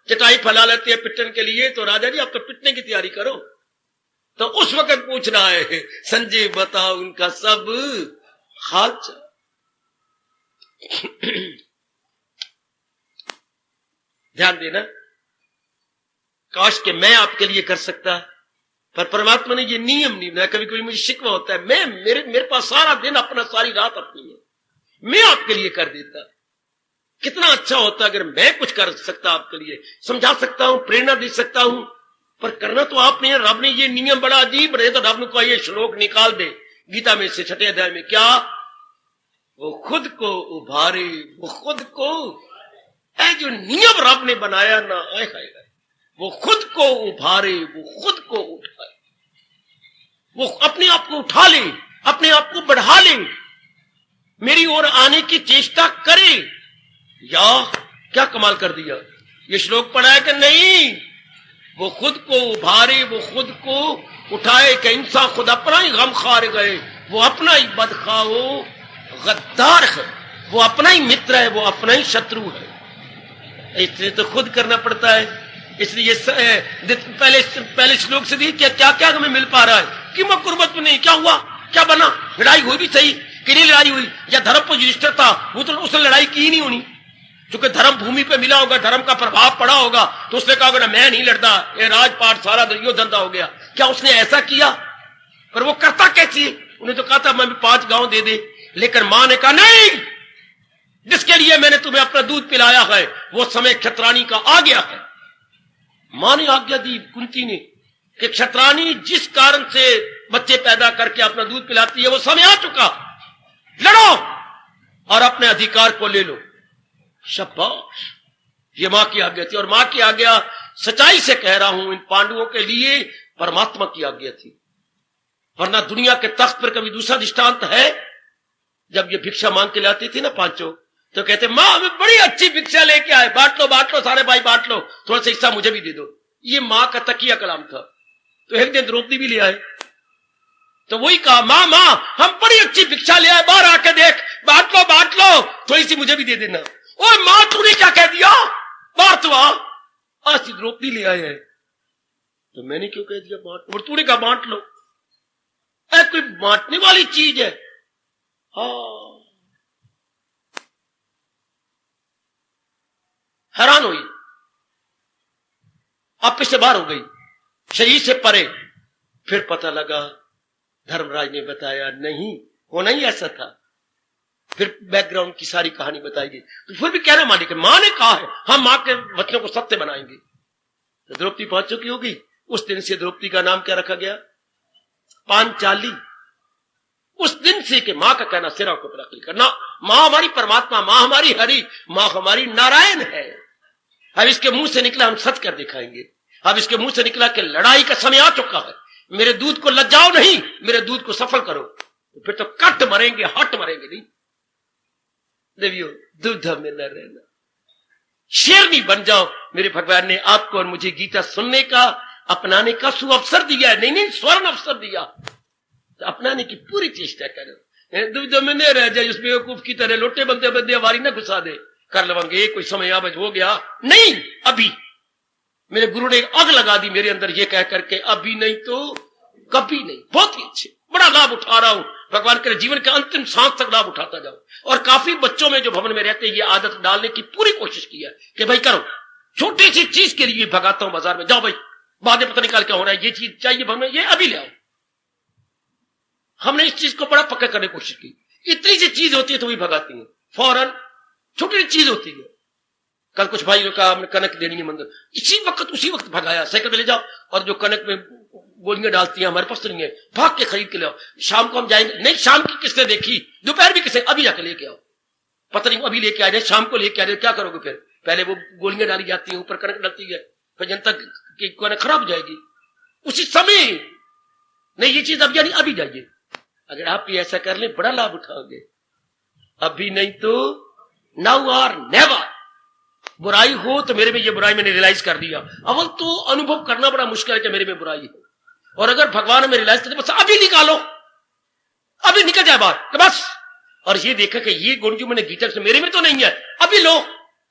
चटाई फैला लेते हैं पिटने के लिए, तो राजा जी आप तो पिटने की तैयारी करो। तो उस वक्त पूछ रहा है संजय बताओ उनका सब हाल चाल। ध्यान देना, काश के मैं आपके लिए कर सकता, पर परमात्मा ने ये नियम नहीं बनाया। कभी कभी मुझे शिकवा होता है, मैं मेरे पास सारा दिन अपना, सारी रात अपनी है, मैं आपके लिए कर देता। कितना अच्छा होता अगर मैं कुछ कर सकता, आपके लिए समझा सकता हूं, प्रेरणा दे सकता हूं, पर करना तो आपने। रब ने ये नियम बड़ा अजीब रहे, तो रब ने कहा ये श्लोक निकाल दे गीता में से 6वें अध्याय में, क्या वो खुद को उभारे, वो खुद को, ऐ जो नियम रब ने बनाया ना, आए हाय, वो खुद को उभारे, वो खुद को उठाए, वो अपने आप को उठा ले, अपने आप को बढ़ा ले, मेरी ओर आने की चेष्टा करे। या क्या कमाल कर दिया, ये श्लोक पढ़ा है कि नहीं? वो खुद को उभारे, वो खुद को उठाए, कि इंसान खुद अपना ही गम खार गए, वो अपना ही बदखाओ गद्दार है, वो अपना ही मित्र है, वो अपना ही शत्रु है। इसलिए तो खुद करना पड़ता है। इसलिए पहले श्लोक से भी क्या क्या क्या हमें मिल पा रहा है कि मैं कुर्बत में नहीं, क्या हुआ, क्या बना, लड़ाई हुई भी सही, कितनी लड़ाई हुई, या धर्म पर युधिष्ठिर था, वो तो उसने लड़ाई की ही नहीं होनी, क्योंकि धर्म भूमि पे मिला होगा, धर्म का प्रभाव पड़ा होगा, तो उसने कहा ना मैं नहीं लड़ता, ये राजपाट सारा यो धंधा हो गया। क्या उसने ऐसा किया? पर वो करता कैसी? उन्हें तो कहा था मैं 5 गांव दे दे, लेकिन मां ने कहा नहीं, जिसके लिए मैंने तुम्हें अपना दूध पिलाया है वो समय क्षत्राणी का आ गया है। मां ने आज्ञा दी कुंती ने कि क्षत्राणी जिस कारण से बच्चे पैदा करके अपना दूध पिलाती है वो समय आ चुका, लड़ो और अपने अधिकार को ले लो। शाबाश, ये मां की आज्ञा थी, और मां की आज्ञा सच्चाई से कह रहा हूं इन पांडवों के लिए परमात्मा की आज्ञा थी। वरना दुनिया के तख्त पर कभी दूसरा दृष्टांत है, जब ये भिक्षा मांग के लाती थी ना पांचों, तो कहते मां हमें बड़ी अच्छी भिक्षा लेके आए, बांट लो सारे भाई बांट लो, थोड़ा सा हिस्सा मुझे भी दे दो। ये मां का तकिया कलाम था। तो एक दिन द्रौपदी भी ले आए, तो वही कहा मां हम बड़ी अच्छी भिक्षा ले आए, बाहर आके देख, बांट लो थोड़ी सी मुझे भी दे देना। ओए मां तूने क्या कह दिया, बाहर तो आज द्रौपदी ले आए हैं, तो मैंने क्यों कह दिया बांट, और तूने कहा बांट लो। कोई बांटने वाली चीज है? हाँ, हैरान हुई, आप से बाहर हो गई, शरीर से परे। फिर पता लगा धर्मराज ने बताया नहीं, होना ही ऐसा था। फिर बैकग्राउंड की सारी कहानी बताई गई, तो फिर भी कहना मालिक मां ने कहा है हम मां के वचनों को सत्य बनाएंगे। तो द्रौपदी पांचों की होगी। उस दिन से द्रौपदी का नाम क्या रखा गया? पांचाली। उस दिन से कि मां का कहना सिरा को तरक्की करना। मां हमारी परमात्मा, मां हमारी हरि, मां हमारी नारायण है। अब इसके मुंह से निकला हम सच कर दिखाएंगे। अब इसके मुंह से निकला कि लड़ाई का समय आ चुका है, मेरे दूध को लज्जाओ नहीं, मेरे दूध को सफल करो। तो फिर तो कट मरेंगे, हट मरेंगे नहीं। देवियों, दूध में न रहना, शेरनी बन जाओ। मेरे भगवान ने आपको और मुझे गीता सुनने का, अपनाने का सुअवसर दिया है। नहीं, स्वर्ण अवसर दिया, तो अपनाने की पूरी चेष्टा करो। दूध में न रह जाए, उस बेवकूफ की तरह लोटे बनते बनते हमारी न घुसा दे, कर लवेंगे कोई समय आबज हो गया। नहीं, अभी मेरे गुरु ने आग लगा दी मेरे अंदर, ये कह करके अभी नहीं तो कभी नहीं। बहुत ही अच्छे, बड़ा लाभ उठा रहा हूं। भगवान के जीवन के अंतिम सांस तक लाभ उठाता जाओ। और काफी बच्चों में जो भवन में रहते हैं ये आदत डालने की पूरी कोशिश की है कि भाई करो, छोटी सी चीज के लिए भगाता हूं बाजार में, जाओ भाई बाद में पता नहीं कल क्या हो रहा है, ये चीज चाहिए हमें, ये अभी ले आओ। हमने इस चीज को बड़ा पक्का करने की कोशिश की। इतनी सी चीज होती है तो भी भगाती है फौरन, छोटी चीज होती है। कल कुछ भाई ने कहा हमने कनक देनी है मंदिर, इसी वक्त उसी वक्त भगाया, साइकिल पे ले जाओ और जो कनक में गोलियां डालती हैं हमारे पास तो नहीं है, भाग के खरीद के ले आओ। शाम को हम जाएंगे, नहीं शाम की किसने देखी, दोपहर भी किसने, अभी जाके लेके आओ। पता नहीं अभी लेके आ जाए, शाम को लेके आ जाए, क्या करोगे फिर? पहले वो गोलियां डाली जाती हैं, ऊपर कनक डलती है, फिर जनता की कनक खराब हो जाएगी उसी समय। नहीं ये चीज अब यानी अभी जाइए। अगर आप भी ऐसा कर ले बड़ा लाभ उठाओगे, अभी नहीं तो नाउ और नेवर। बुराई हो तो मेरे में ये बुराई मैंने रियलाइज कर दिया, अव्वल तो अनुभव करना बड़ा मुश्किल है कि मेरे में बुराई है, और अगर भगवान हमें रियलाइज करते बस अभी निकालो, अभी निकल जाए बात तो बस। और ये देखा कि ये गुण जो मैंने गीता से मेरे में तो नहीं है, अभी लो,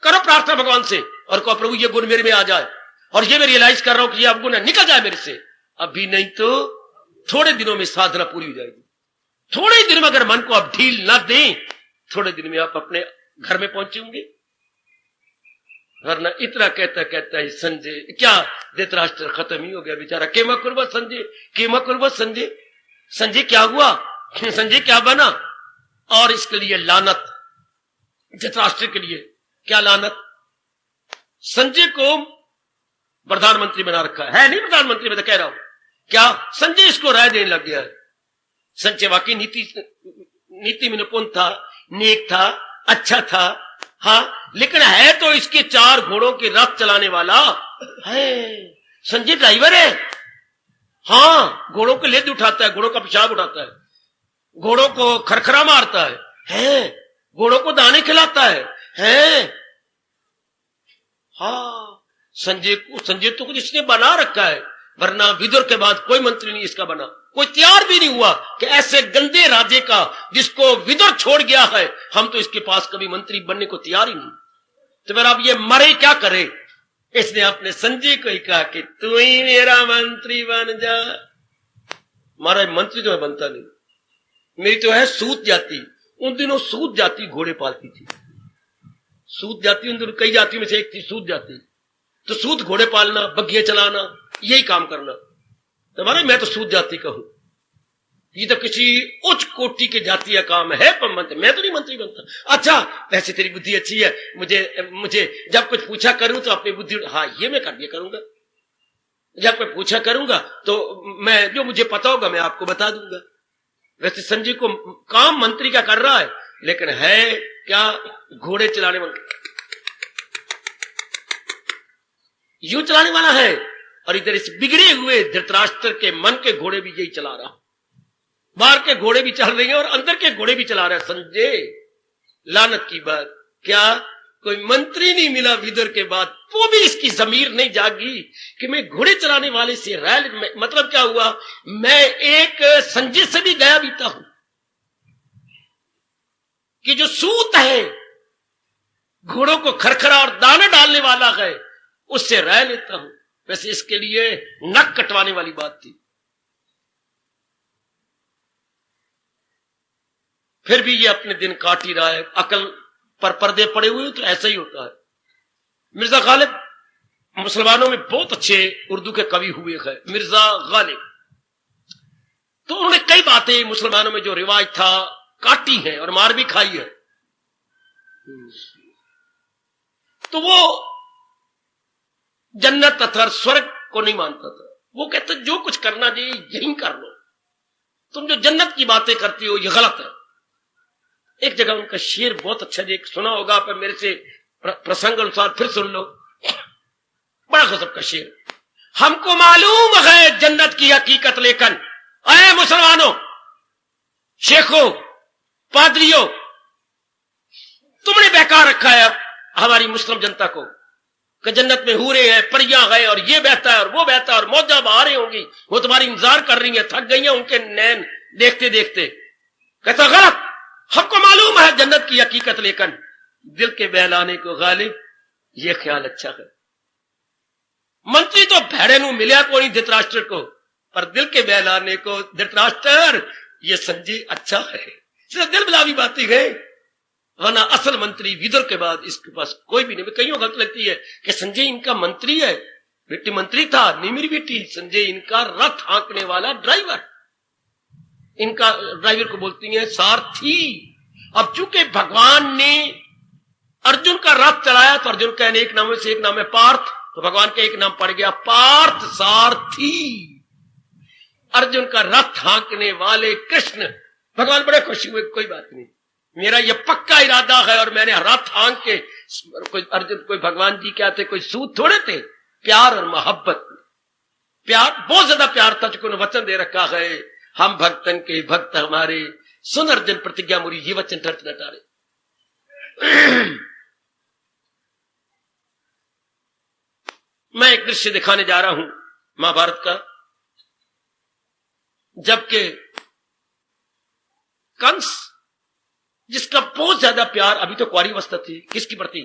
करो प्रार्थना भगवान से और कहो प्रभु ये गुण मेरे में आ जाए, और ये मैं रियलाइज कर रहा हूं कि ये अब गुण निकल जाए मेरे से। अभी नहीं तो थोड़े दिनों में साधना पूरी हो जाएगी। थोड़े दिन में अगर मन को आप ढील ना दें, थोड़े दिन में आप अपने घर में पहुंचे होंगे। वरना इतना कहता कहता है संजय, क्या धृतराष्ट्र खत्म ही हो गया बेचारा। केमा कुर्बत संजय, केमा कुर्बत संजय, संजय क्या हुआ, संजय क्या बना। और इसके लिए लानत, धृतराष्ट्र के लिए क्या लानत। संजय को प्रधानमंत्री बना रखा है नहीं प्रधानमंत्री, मैं तो कह रहा हूं, क्या संजय इसको राय देने लग गया है। संजय वाकई नीति में निपुण था, नेक था, अच्छा था, हाँ, लेकिन है तो इसके 4 घोड़ों के रथ चलाने वाला है। संजय ड्राइवर है, हाँ, घोड़ों को लेद उठाता है, घोड़ों का पेशाब उठाता है, घोड़ों को खरखरा मारता है, घोड़ों को दाने खिलाता है, हाँ। संजय तो कुछ इसने बना रखा है, वरना विदुर के बाद कोई मंत्री नहीं इसका बना, कोई तैयार भी नहीं हुआ कि ऐसे गंदे राजे का जिसको विदुर छोड़ गया है, हम तो इसके पास कभी मंत्री बनने को तैयार ही नहीं। तो मेरा अब ये मरे क्या करे, इसने अपने संजय को ही कहा कि तू ही मेरा मंत्री बन जा। हमारा मंत्री तो है बनता नहीं, मेरी तो है सूत जाति। उन दिनों सूत जाति घोड़े पालती थी, सूत जाति उन दिनों कई जातियों में से एक थी सूत जाति। तो सूत घोड़े पालना, बग्घियां चलाना, यही काम करना। तो हमारा मैं तो सूत जाति का हूं, ये तो किसी उच्च कोटि के जाति का काम है, पर मैं तो नहीं मंत्री बनता। अच्छा वैसे तेरी बुद्धि अच्छी है, मुझे जब कुछ पूछा करूं तो अपनी बुद्धि, हाँ ये मैं कर दिया करूंगा, जब कोई पूछा करूंगा तो मैं जो मुझे पता होगा मैं आपको बता दूंगा। वैसे संजय को काम मंत्री का कर रहा है, लेकिन है क्या, घोड़े चलाने वाला, यूं चलाने वाला है। और इधर इस बिगड़े हुए धृतराष्ट्र के मन के घोड़े भी यही चला रहा, बाहर के घोड़े भी चल रहे हैं और अंदर के घोड़े भी चला रहा है संजय। लानत की बात, क्या कोई मंत्री नहीं मिला विदुर के बाद, वो भी इसकी जमीर नहीं जागी कि मैं घोड़े चलाने वाले से राय, मतलब क्या हुआ, मैं एक संजय से भी गया बीता हूं कि जो सूत है, घोड़ों को खरखरा और दाना डालने वाला है, उससे राय लेता हूं। वैसे इसके लिए नक कटवाने वाली बात थी, फिर भी ये अपने दिन काट ही रहा है। अकल पर पर्दे पड़े हुए तो ऐसा ही होता है। मिर्जा गालिब मुसलमानों में बहुत अच्छे उर्दू के कवि हुए हैं, मिर्जा गालिब। तो उन्होंने कई बातें मुसलमानों में जो रिवाज था काटी है और मार भी खाई है। तो वो जन्नत अथवा स्वर्ग को नहीं मानता था, वो कहता जो कुछ करना चाहिए यही कर लो, तुम जो जन्नत की बातें करती हो ये गलत है। एक जगह उनका शेर बहुत अच्छा जी, सुना होगा पर मेरे से प्रसंग अनुसार फिर सुन लो, बड़ा गजब का शेर। हमको मालूम है जन्नत की हकीकत, लेकिन अरे मुसलमानों, शेखों, पादरियों, तुमने बेकार रखा है हमारी मुस्लिम जनता को कि जन्नत में हूरे हैं, परियां हैं, और ये बहता है और वो बहता है और मौजा बहारें होंगी, वो तुम्हारी इंतजार कर रही है, थक गई है उनके नैन देखते देखते। कहता गलत, हमको मालूम है जन्नत की हकीकत, लेकिन दिल के बहलाने को गालिब ये ख्याल अच्छा है। मंत्री तो भेड़े नू मिलिया को नहीं धृतराष्ट्र को, पर दिल के बहलाने को धृतराष्ट्र ये संजय अच्छा है, सिर्फ दिल बिलावी बातें गए, वरना असल मंत्री विदुर के बाद इसके पास कोई भी नहीं। कईयों गलत लगती है कि संजय इनका मंत्री है, बेटी मंत्री था, नहीं मेरी बेटी, संजय इनका रथ हाँकने वाला ड्राइवर, इनका ड्राइवर को बोलती हैं सारथी। अब चूंकि भगवान ने अर्जुन का रथ चलाया तो अर्जुन का एक नाम से एक नाम है पार्थ, तो भगवान का एक नाम पड़ गया पार्थ सारथी। अर्जुन का रथ हाँकने वाले कृष्ण। भगवान बड़े खुशी हुए, कोई बात नहीं, मेरा यह पक्का इरादा है और मैंने रथ हाँक के। कोई अर्जुन, कोई भगवान जी क्या थे, कोई सूत थोड़े थे, प्यार और मोहब्बत, प्यार, बहुत ज्यादा प्यार था, चूंकि उन्होंने वचन दे रखा है, हम भक्तन के भक्त हमारे, सुन अर्जुन प्रतिज्ञा मुरी, ये वचन ठर्थ न टारे। मैं एक दृश्य दिखाने जा रहा हूं महाभारत का, जबकि कंस, जिसका बहुत ज्यादा प्यार, अभी तो कुंवारी अवस्था थी, किसकी प्रति,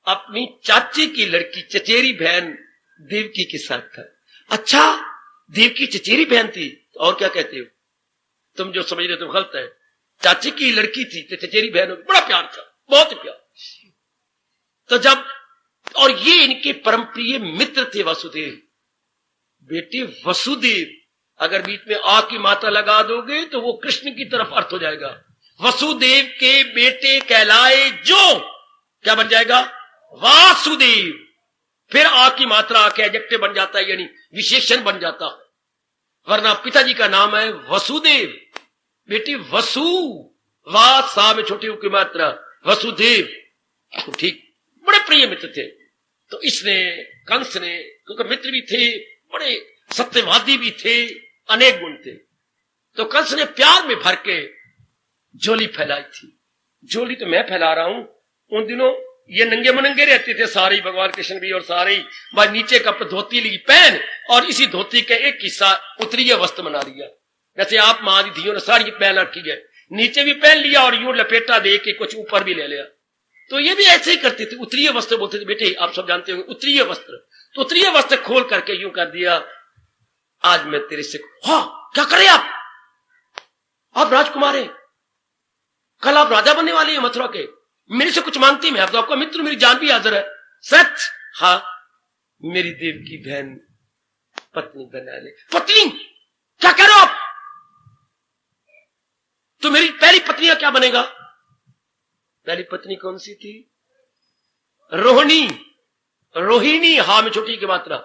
अपनी चाची की लड़की चचेरी बहन देवकी के साथ था। अच्छा, देवकी चचेरी बहन थी, तो और क्या कहते हो तुम, जो समझ रहे हो तो गलत है। चाची की लड़की थी तो चचेरी बहन, बड़ा प्यार था, बहुत प्यार। तो जब, और ये इनके परम प्रिय मित्र थे वसुदेव। बेटे वसुदेव, अगर बीच में आ की मात्रा लगा दोगे तो वो कृष्ण की तरफ अर्थ हो जाएगा। वसुदेव के बेटे कहलाए जो, क्या बन जाएगा, वासुदेव। फिर आ की मात्रा आके एडजेक्टिव बन जाता है, यानी विशेषण बन जाता है, वरना पिताजी का नाम है वसुदेव। बेटी वसु, वा सा में छोटी की मात्रा, वसुदेव, ठीक, बड़े प्रिय मित्र थे। तो इसने, कंस ने, क्योंकि मित्र भी थे, बड़े सत्यवादी भी थे, अनेक गुण थे, तो कंस ने प्यार में भर के झोली फैलाई थी। झोली तो मैं फैला रहा हूं, उन दिनों ये नंगे मनंगे रहते थे सारे ही, भगवान कृष्ण भी, और सारे ही भाई नीचे का धोती ली पहन, और इसी धोती का एक हिस्सा उत्तरीय वस्त्र बना लिया। जैसे आप मां दी धियों ने साड़ी पहन रखी है, नीचे भी पहन लिया और यूं लपेटा दे के कुछ ऊपर भी ले लिया। तो ये भी ऐसे ही करते थे, उत्तरीय वस्त्र बोलते थे। बेटे आप सब जानते होंगे उत्तरीय वस्त्र, तो उत्तरीय वस्त्र खोल करके यूं कर दिया, आज मैं तेरे से, हाँ क्या करें आप राजकुमार हैं, कल आप राजा बनने वाले हैं मथुरा के, मेरे से कुछ मांगती, मैं तो आपका मित्र, मेरी जान भी हाजिर है। सच? हाँ, मेरी देव की बहन पत्नी बना ले। पत्नी? क्या कह रहे हो आप? तो मेरी पहली पत्नी का क्या बनेगा? पहली पत्नी कौन सी थी? रोहिणी, रोहिणी, हाँ में छोटी की मात्रा,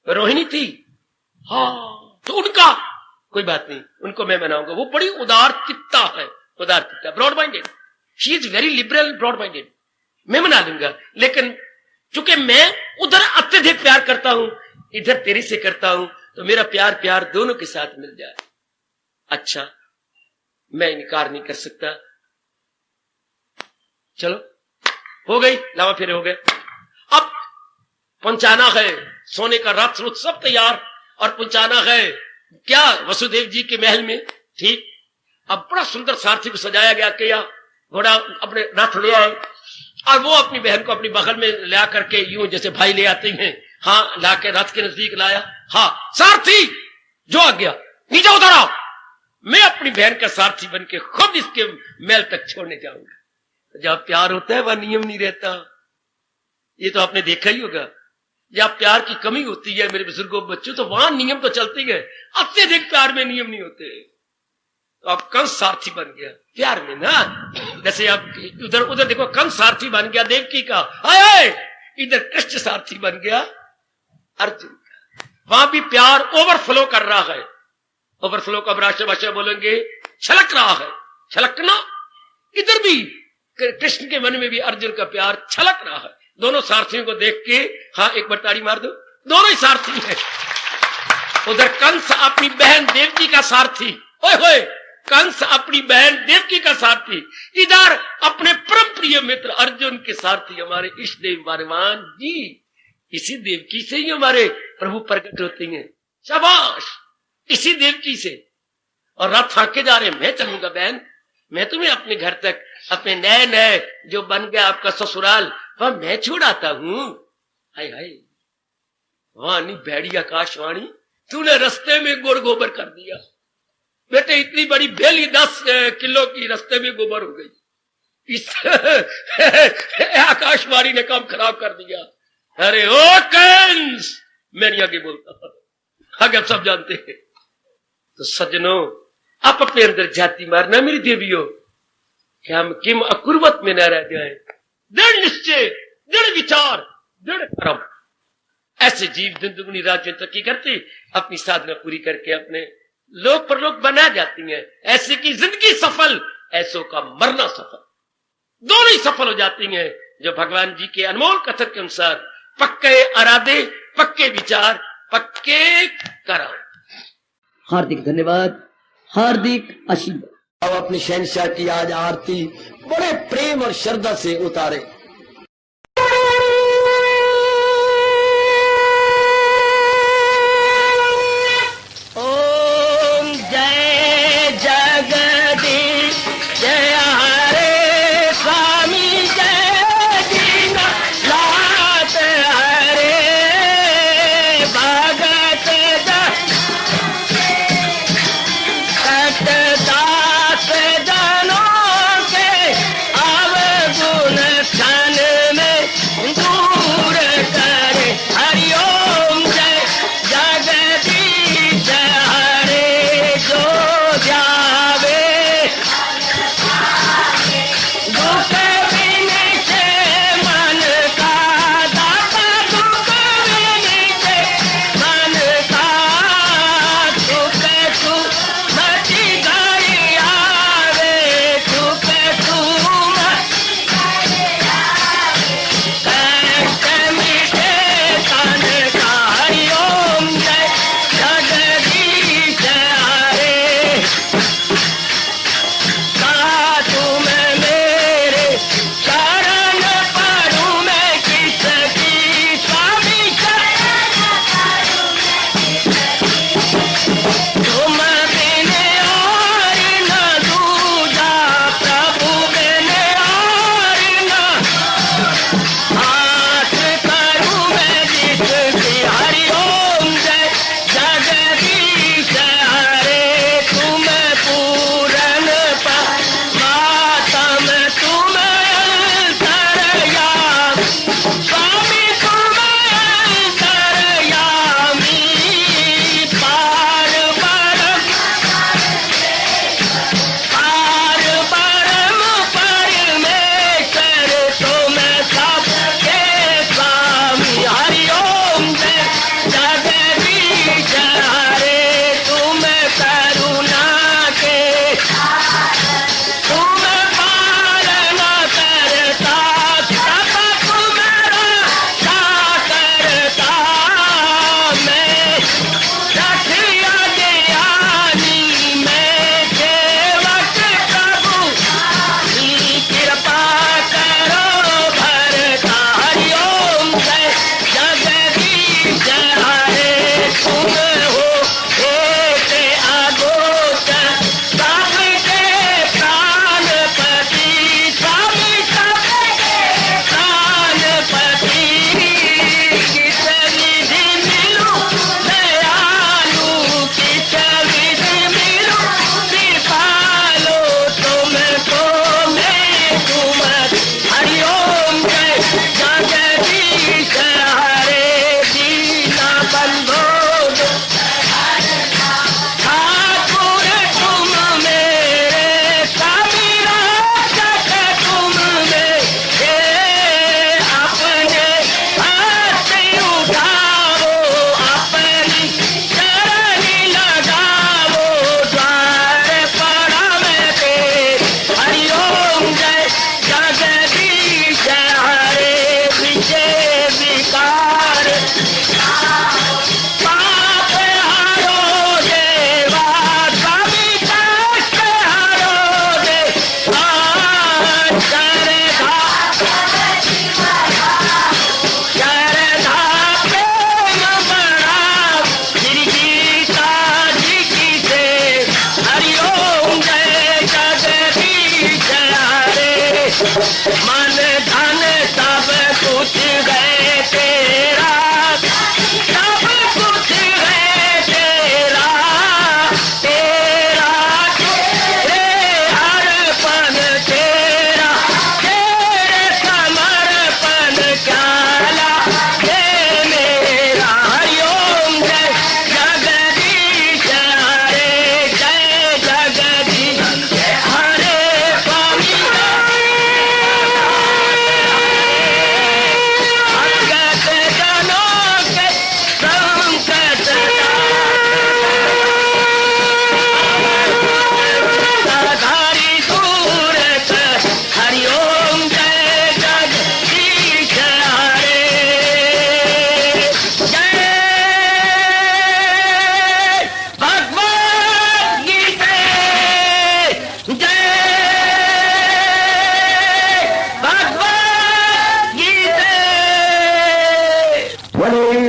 रोहिणी थी। हाँ, तो उनका कोई बात नहीं, उनको मैं मनाऊंगा, वो बड़ी उदार चित्ता है, उदार चित्ता, broad minded, she is very liberal, broad minded, मैं मना लूंगा। लेकिन चूंकि मैं उधर अत्यधिक प्यार करता हूं, इधर तेरे से करता हूं, तो मेरा प्यार दोनों के साथ मिल जाए। अच्छा, मैं इनकार नहीं कर सकता। चलो, हो गई, लावा फेरे हो गए। अब पहुंचाना है, सोने का रथ रुथ सब तैयार, और पहुंचाना है क्या, वसुदेव जी के महल में, ठीक। अब बड़ा सुंदर सारथी को सजाया गया, क्या घोड़ा अपने रथ ले आए, और वो अपनी बहन को अपनी बगल में ला करके यूं जैसे भाई ले आते हैं, हाँ, लाके रथ के नजदीक लाया। हाँ, सारथी जो आ गया, नीचे उतर आओ, मैं अपनी बहन का सारथी बन के खुद इसके महल तक छोड़ने जाऊंगा। जब प्यार होता है वह नियम नहीं रहता, ये तो आपने देखा ही होगा। जब प्यार की कमी होती है मेरे बुजुर्गों बच्चों, तो वहां नियम तो चलते गए, अत्यधिक प्यार में नियम नहीं होते। तो अब कंस सारथी बन गया प्यार में ना, जैसे अब उधर उधर देखो, कंस सारथी बन गया देवकी का, हाय, इधर कृष्ण सारथी बन गया अर्जुन का। वहां भी प्यार ओवरफ्लो कर रहा है। ओवरफ्लो का राष्ट्रभाषा बोलेंगे छलक रहा है, छलकना। इधर भी कृष्ण के मन में भी अर्जुन का प्यार छलक रहा है। दोनों सारथियों को देख के, हाँ एक बार ताड़ी मार दो, दोनों ही सारथी हैं। उधर कंस अपनी बहन देवकी का सारथी, ओए होए, कंस अपनी बहन देवकी का सारथी, इधर अपने परम प्रिय मित्र अर्जुन के सारथी हमारे इष्ट देव भगवान जी। इसी देवकी से ही हमारे प्रभु प्रकट होते हैं, शाबाश, इसी देवकी से। और रथ हाँके जा रहे, मैं चलूंगा बहन, मैं तुम्हें अपने घर तक, अपने नए नए जो बन गया आपका ससुराल, वह मैं छोड़ आता हूं। हाय हाय, वहां नहीं बैड़ी आकाशवाणी, तूने रस्ते में गुड़ गोबर कर दिया बेटे, इतनी बड़ी बेली 10 किलो की रस्ते में गोबर हो गई। इस आकाशवाणी ने काम खराब कर दिया। अरे ओ कंस, मैं नहीं आगे बोलता, आगे आप सब जानते हैं। तो सज्जनों, आप अपने अंदर जाति मारना मेरी देवियों, कि हम किम अकुर्वत में न रह जाए। दृढ़ निश्चय, दृढ़ विचार, दृढ़ कर्म, ऐसे जीव दिन दुगनी रात में तरक्की करती, अपनी साधना पूरी करके अपने लोक परलोक बना जाती हैं। ऐसे की जिंदगी सफल, ऐसों का मरना सफल, दोनों ही सफल हो जाती हैं। जो भगवान जी के अनमोल कथन के अनुसार पक्के इरादे, पक्के विचार, पक्के कर्म। हार्दिक धन्यवाद, हार्दिक आशीर्वाद। अब अपनी शहंशाह की आज आरती बड़े प्रेम और श्रद्धा से उतारे। ओम जय जगदीश जय हरे स्वामी जय दीनानाथ हरे भगत दास जनों के अवगुण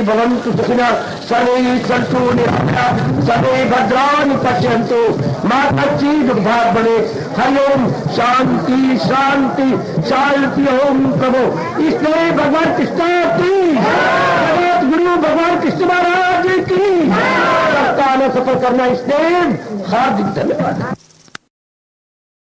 भवन्तु सुखिनः सर्वे सन्तु निरामयाः सर्वे भद्राणि पश्यन्तु मा कश्चित् दुर्भाग् भवेत्। हरि ओम शांति शांति शांति। ओम प्रभु इसलिए भगवान कृष्ण की जगत गुरु भगवान कृष्ण महाराज की सफल करना इसलिए हार्दिक धन्यवाद।